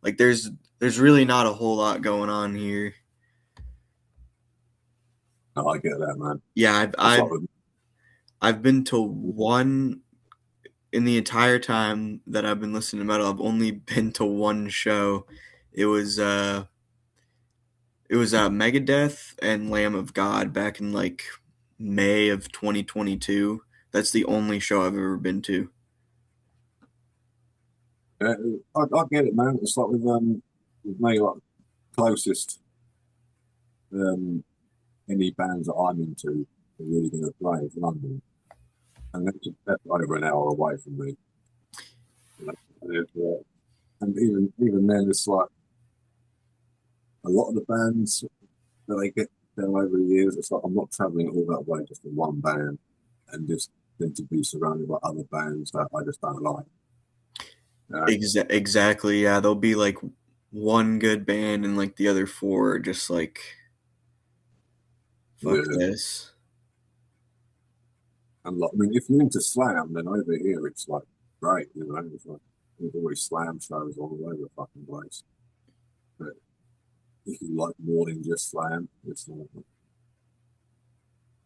Like there's really not a whole lot going on here. No, I get that, man. Yeah, It's like with, I've been to one in the entire time that I've been listening to metal. I've only been to one show. It was uh It was Megadeth and Lamb of God back in like May of 2022. That's the only show I've ever been to. yeah, I get it, man. It's like with me, like closest um any bands that I'm into are really going to play is London, and that's over an hour away from me. You know, And even then, it's like a lot of the bands that I get there over the years. It's like I'm not traveling all that way just for one band, and just then to be surrounded by other bands that I just don't like. You know? Exactly. Yeah, there'll be like one good band and like the other four are just like fuck Yeah. this. And like, I mean, if you're into slam, then over here it's like great. You know, it's like there's always slam shows all over the fucking place. But if you like more than just slam, it's like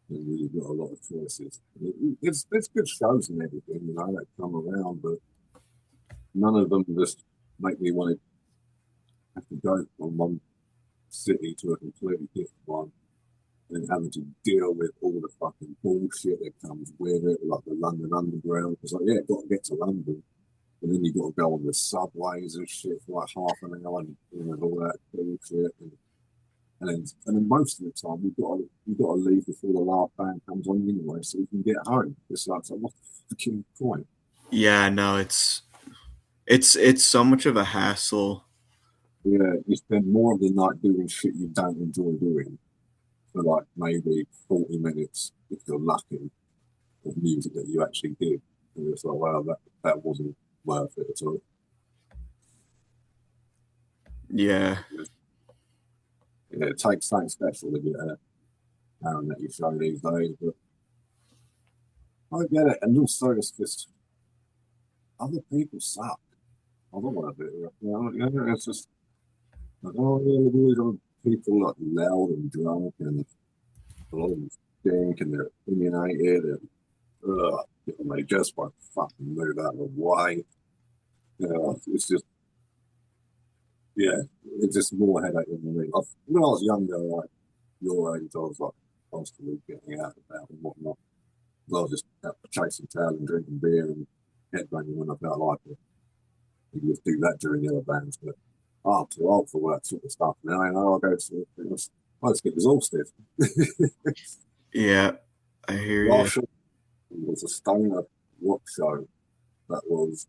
you've got a lot of choices. It's good shows and everything, you know, that come around, but none of them just make me want to have to go from one city to a completely different one and having to deal with all the fucking bullshit that comes with it, like the London Underground. Because like, yeah, got to get to London, and then you got to go on the subways and shit for like half an hour, and you know, all that bullshit. And then most of the time you've got to leave before the last band comes on anyway, so you can get home. It's like, so what's the fucking point? Yeah, no, it's so much of a hassle. Yeah, you spend more of the night doing shit you don't enjoy doing for like maybe 40 minutes if you're lucky of music that you actually did. And it's like, wow, that wasn't worth it at all. Yeah. Yeah, it takes something special to get a Aaron that you show these days, but I get it. And also, it's just other people suck. I don't want to do it. It's just like, oh, yeah, these are people like loud and drunk, and a lot of them stink, and they're opinionated, and they just won't fucking move out of the way. It's just, yeah, it's just more headache than me. When I was younger, like your age, I was like constantly getting out and about and whatnot. I was just out chasing tail and drinking beer and headbanging when I felt like it. You just do that during the other bands, but I'm too old for that sort of stuff now. You know, I just get exhausted. Yeah, I hear you. Last show was a stoner rock show that was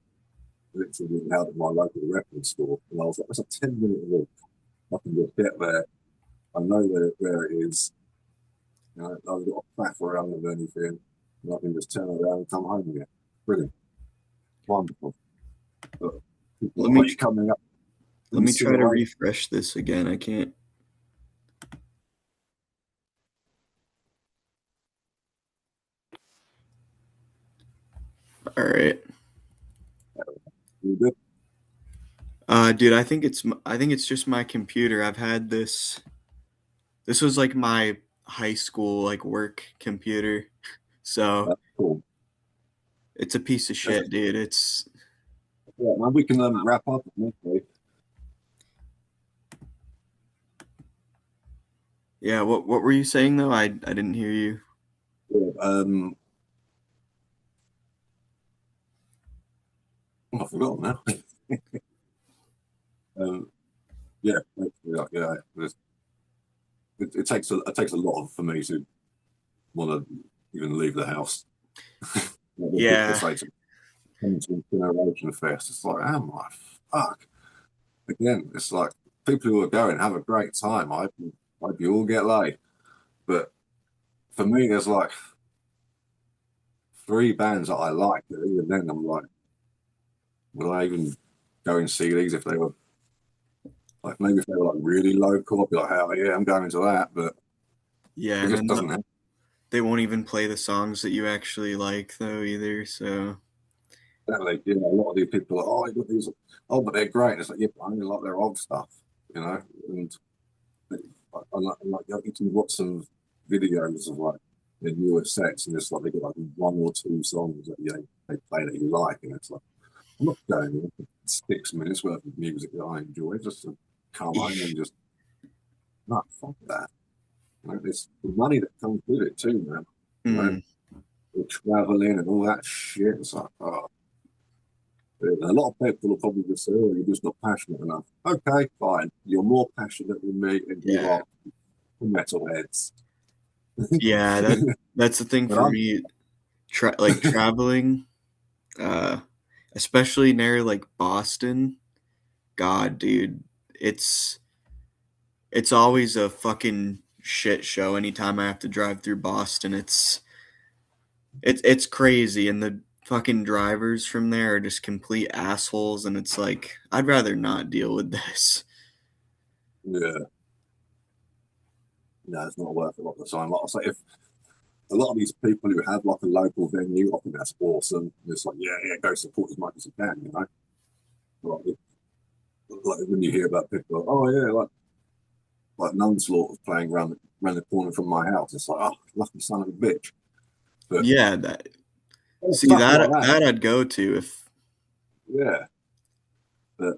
literally held at my local record store, and I was like, "That's a 10-minute walk. I can just get there. I know where it is. You know, I've got to faff around with anything, and I can just turn around and come home again. Brilliant, wonderful." But people Let are me like coming up let me try to incinerate. refresh this again. I can't. All right. You good? Dude, I think it's just my computer. I've had this. This was like my high school like work computer. So, That's cool. it's a piece of That's, shit, dude. It's yeah, man, we can wrap up at midday. yeah, what were you saying though? I didn't hear you. Yeah, I forgot now. um, yeah, yeah. It takes a lot for me to want to even leave the house. Like when people Yeah. say to come to a generation fest, it's like, oh my fuck. Again, it's like people who are going have a great time. I hope you all get laid. But for me, there's like three bands that I like. That even then, I'm like, would I even go and see these if they were like maybe if they were like really local? I'd be like, hell yeah, I'm going to that. But Yeah, it and just then doesn't happen. they won't even play the songs that you actually like though either. So, Like, you know, a lot of these people are, oh, I got these, oh, but they're great. And it's like, yeah, but I only like their old stuff, you know. And you can watch some videos of like the newer sets, and it's like they got like one or two songs that they play that you like, and it's like I'm not going in for 6 minutes worth of music that I enjoy just to come home and just not fuck that. You know, it's the money that comes with it too, man. You know, mm, the traveling and all that shit. It's like, oh, a lot of people will probably just say, "Oh, you're just not passionate enough." Okay, fine. You're more passionate than me, and you yeah. are metalheads. Yeah, that's the thing But for I'm me. Like traveling, uh, especially near like Boston. God, dude, it's always a fucking shit show anytime I have to drive through Boston. It's crazy, and the fucking drivers from there are just complete assholes, and it's like I'd rather not deal with this. Yeah, no, it's not worth it a lot of the time. Like I say, if a lot of these people who have like a local venue, I think that's awesome. It's like, yeah, yeah, go support as much as you can, you know. Like when you hear about people, like, oh yeah, like Nunslaughter's playing around the corner from my house. It's like, oh, lucky son of a bitch. But Yeah, that see stuff like that, that I'd go to if yeah. But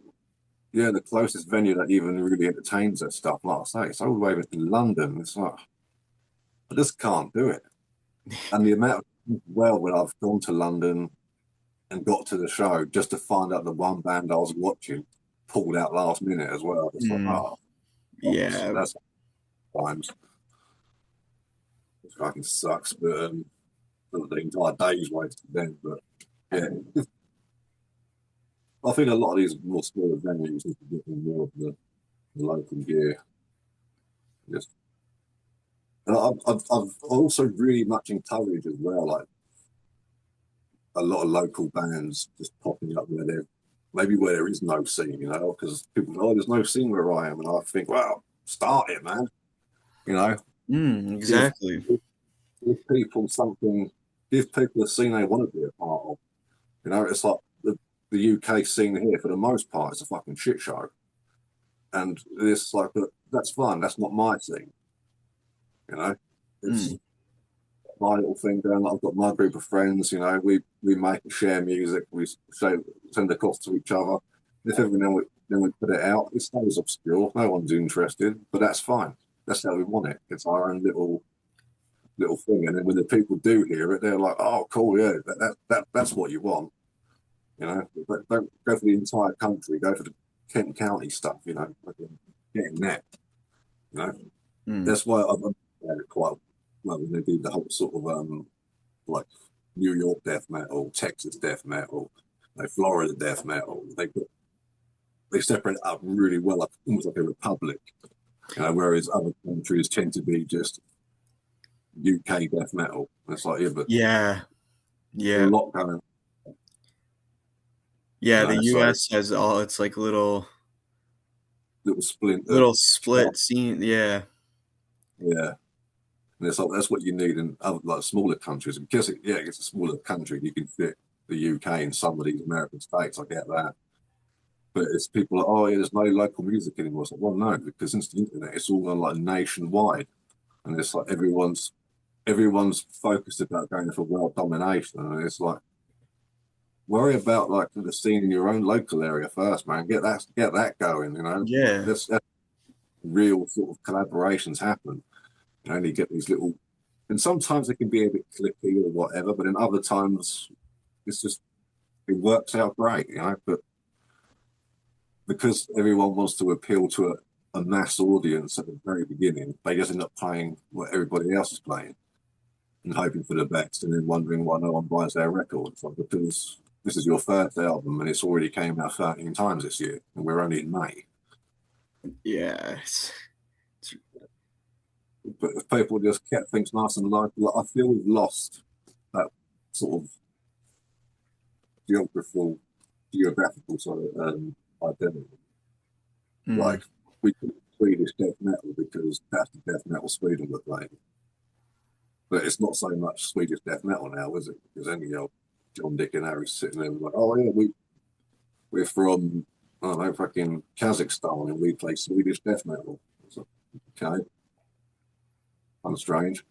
yeah, the closest venue that even really entertains that stuff, like I say, it's all the way in London. It's like I just can't do it. And the amount of well, when I've gone to London and got to the show just to find out the one band I was watching pulled out last minute as well. It's like, mm, oh, yeah, that's times. It fucking sucks, but the entire day's wasted then. But yeah, I think a lot of these more smaller venues need to get more of the local gear. Just, and I've also really much encouraged as well, like a lot of local bands just popping up where there maybe where there is no scene, you know, because people go, oh, there's no scene where I am, and I think, well, start it, man. You know, give exactly. give people something, give people a scene they want to be a part of. You know, it's like the UK scene here for the most part is a fucking shit show, and it's like that's fun. That's not my thing. You know, it's Mm, my little thing going. I've got my group of friends. You know, we make and share music. We send across to each other. If ever then we put it out, it stays obscure. No one's interested, but that's fine. That's how we want it. It's our own little thing. And then when the people do hear it, they're like, "Oh, cool, yeah, that's what you want." You know, but don't go for the entire country. Go for the Kent County stuff. You know, getting that. You know, mm. that's why I've quite well when they do the whole sort of like New York death metal, Texas death metal, like Florida death metal. They separate it up really well, like almost like a republic. You know, whereas other countries tend to be just UK death metal. And it's like, yeah, but Yeah, a yeah, lot going on, you yeah. The know, so U.S. has all its like little splinter little stuff. split scene. Yeah, Yeah. And it's like that's what you need in other like smaller countries. Because it's a smaller country, you can fit the UK in some of these American states. I get that. But it's people like, oh yeah, there's no local music anymore. It's like, well, no, because since the internet, it's all on like nationwide, and it's like everyone's focused about going for world domination, and it's like worry about like the scene in your own local area first, man. Get that going, you know. yeah, That's real sort of collaborations happen. You only get these little, and sometimes they can be a bit clicky or whatever, but in other times it's just it works out great, you know. But because everyone wants to appeal to a mass audience at the very beginning, they just end up playing what everybody else is playing and hoping for the best, and then wondering why no one buys their records. Like, because this is your first album and it's already came out 13 times this year, and we're only in May. yeah. But if people just kept things nice and local, like, I feel we've lost that sort of geographical sort of identity. Mm, Like we call it Swedish death metal because that's the death metal Sweden were playing. But it's not so much Swedish death metal now, is it? Because any old John, Dick, and Harry sitting there like, oh yeah, we're from I don't know, fucking Kazakhstan, and we play Swedish death metal. So, okay, kind of strange.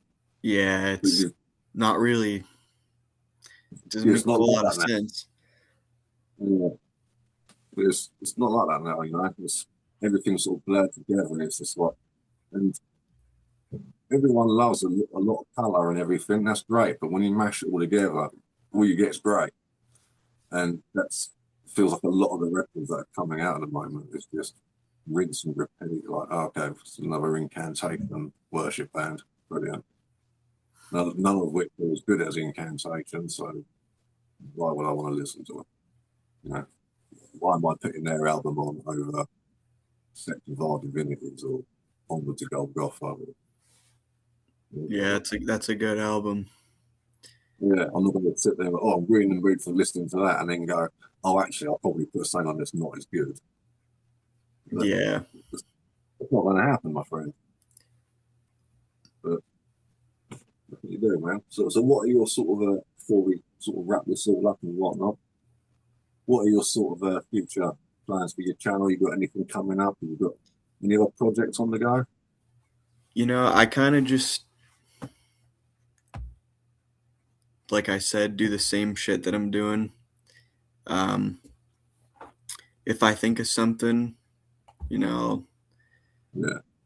yeah, it's not really. Doesn't It's make a not whole like lot of that sense. now. Yeah. It's not like that now. You know, it's everything's sort of blurred together, and it's just like, and everyone loves a lot of color and everything. That's great, but when you mash it all together, all you get is grey, and that's feels like a lot of the records that are coming out at the moment. It's just rinse and repeat. Like, oh, okay, it's another incantation worship band, brilliant. None of which are as good as incantation. So why would I want to listen to it? You know? why am I putting their album on over Sect of Our Divinities or Onward to Golgotha? Yeah, that's a good album. Yeah, I'm not going to sit there, oh, I'm really in the mood for listening to that, and then go, oh, actually, I'll probably put a song on that's not as good. But Yeah. it's not going to happen, my friend. But what you do, man? So what are your sort of, before we sort of wrap this all up and whatnot, what are your sort of future plans for your channel? You got anything coming up? You got any other projects on the go? You know, I kind of just, like I said, do the same shit that I'm doing. Um, if I think of something, you know,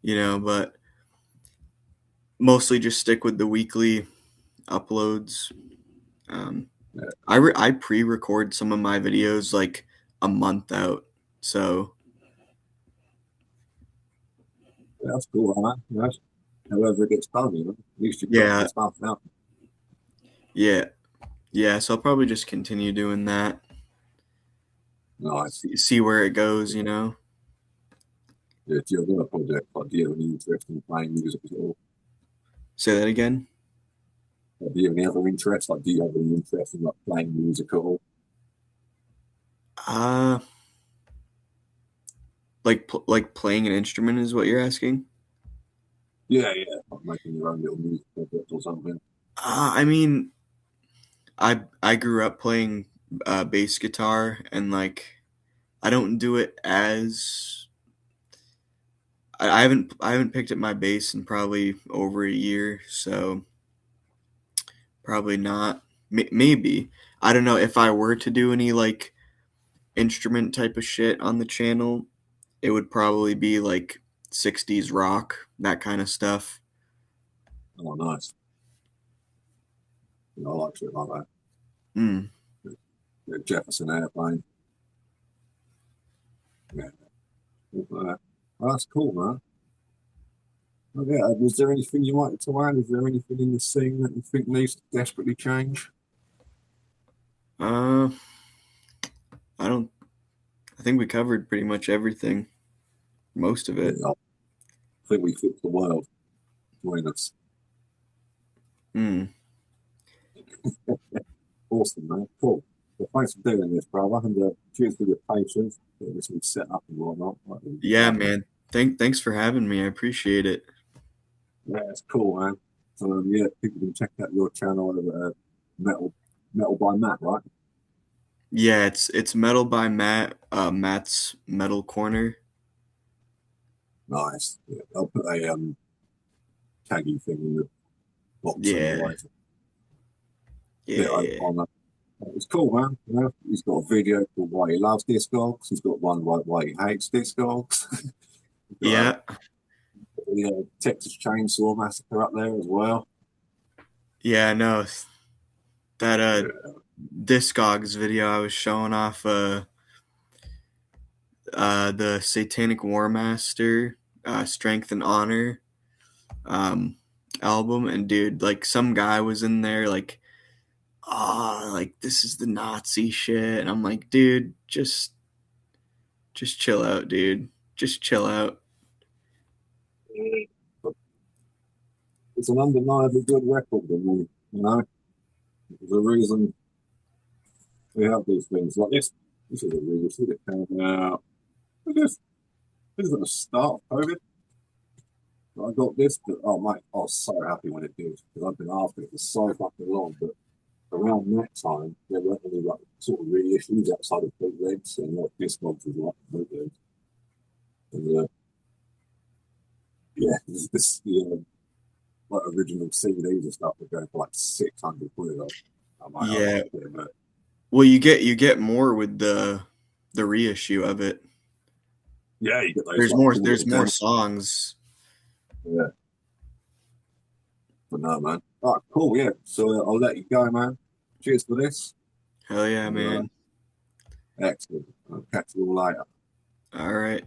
Yeah, but mostly just stick with the weekly uploads. Um, yeah, I pre-record some of my videos like a month out, so yeah, that's cool, man. Right? However it gets done, you know, at least you've got the yeah, stuff out. yeah, yeah. So I'll probably just continue doing that. Nice. See where it goes, you know. Yeah, do you have other projects? Like, do you have any interest in playing music at all? Say that again. Do you have any other interests? Like, do you have any interest in like playing music at all? Uh, like playing an instrument is what you're asking. Yeah, yeah, like making your own little music project or something. I mean, I grew up playing bass guitar, and like I don't do it as I haven't picked up my bass in probably over a year, so probably not. Maybe I don't know if I were to do any like instrument type of shit on the channel, it would probably be like 60s rock, that kind of stuff. Oh, nice. You know, I like shit like that. Mm. Yeah, Jefferson Airplane. Yeah, well, that's cool, man. Oh, yeah, was there anything you wanted to add? Is there anything in the scene that you think needs to desperately change? Uh, I don't. I think we covered pretty much everything, most of Yeah, it. I think we fixed the world between us. Mm. Awesome, man. Cool. Well, thanks for doing this, brother, and cheers for your patience. Getting this all set up and whatnot. Like, Yeah, man. Thanks for having me. I appreciate it. yeah, it's cool, man. So, yeah, people can check out your channel over Metal Metal by Matt, right? Yeah, it's Metal by Matt. Matt's Metal Corner. Nice. Yeah, I'll put a taggy thing in the box Yeah, anyway. yeah, Yeah, yeah, on that. It's cool, man. You know, he's got a video called "Why He Loves Discogs." He's got one like "Why He Hates Discogs." He's got yeah, the Texas Chainsaw Massacre up there as well. yeah. No, that Yeah, Discogs video I was showing off. The Satanic War Master, Strength and Honor, um, album, and dude, like some guy was in there, like, oh, like this is the Nazi shit, and I'm like, dude, just chill out, dude, just chill out. but it's an undeniably good record, and you know, there's a reason we have these things like this. This is a really shit that came out. This is at the start of COVID. I got this, but oh mate, I was so happy when it did because I've been after it for so fucking long. But around that time, there weren't any like sort of reissues outside of bootlegs, and like Discogs was like bootlegs. And yeah, like original CDs and stuff were going for like 600 quid. I'm like, oh Yeah, yeah, but well, you get more with the reissue of it. yeah, you get those like cool little There's more demos. songs. Yeah, but no, man. All right, cool. Yeah, so I'll let you go, man. Cheers for this. Hell yeah, And, man. excellent. I'll catch you all later. All right.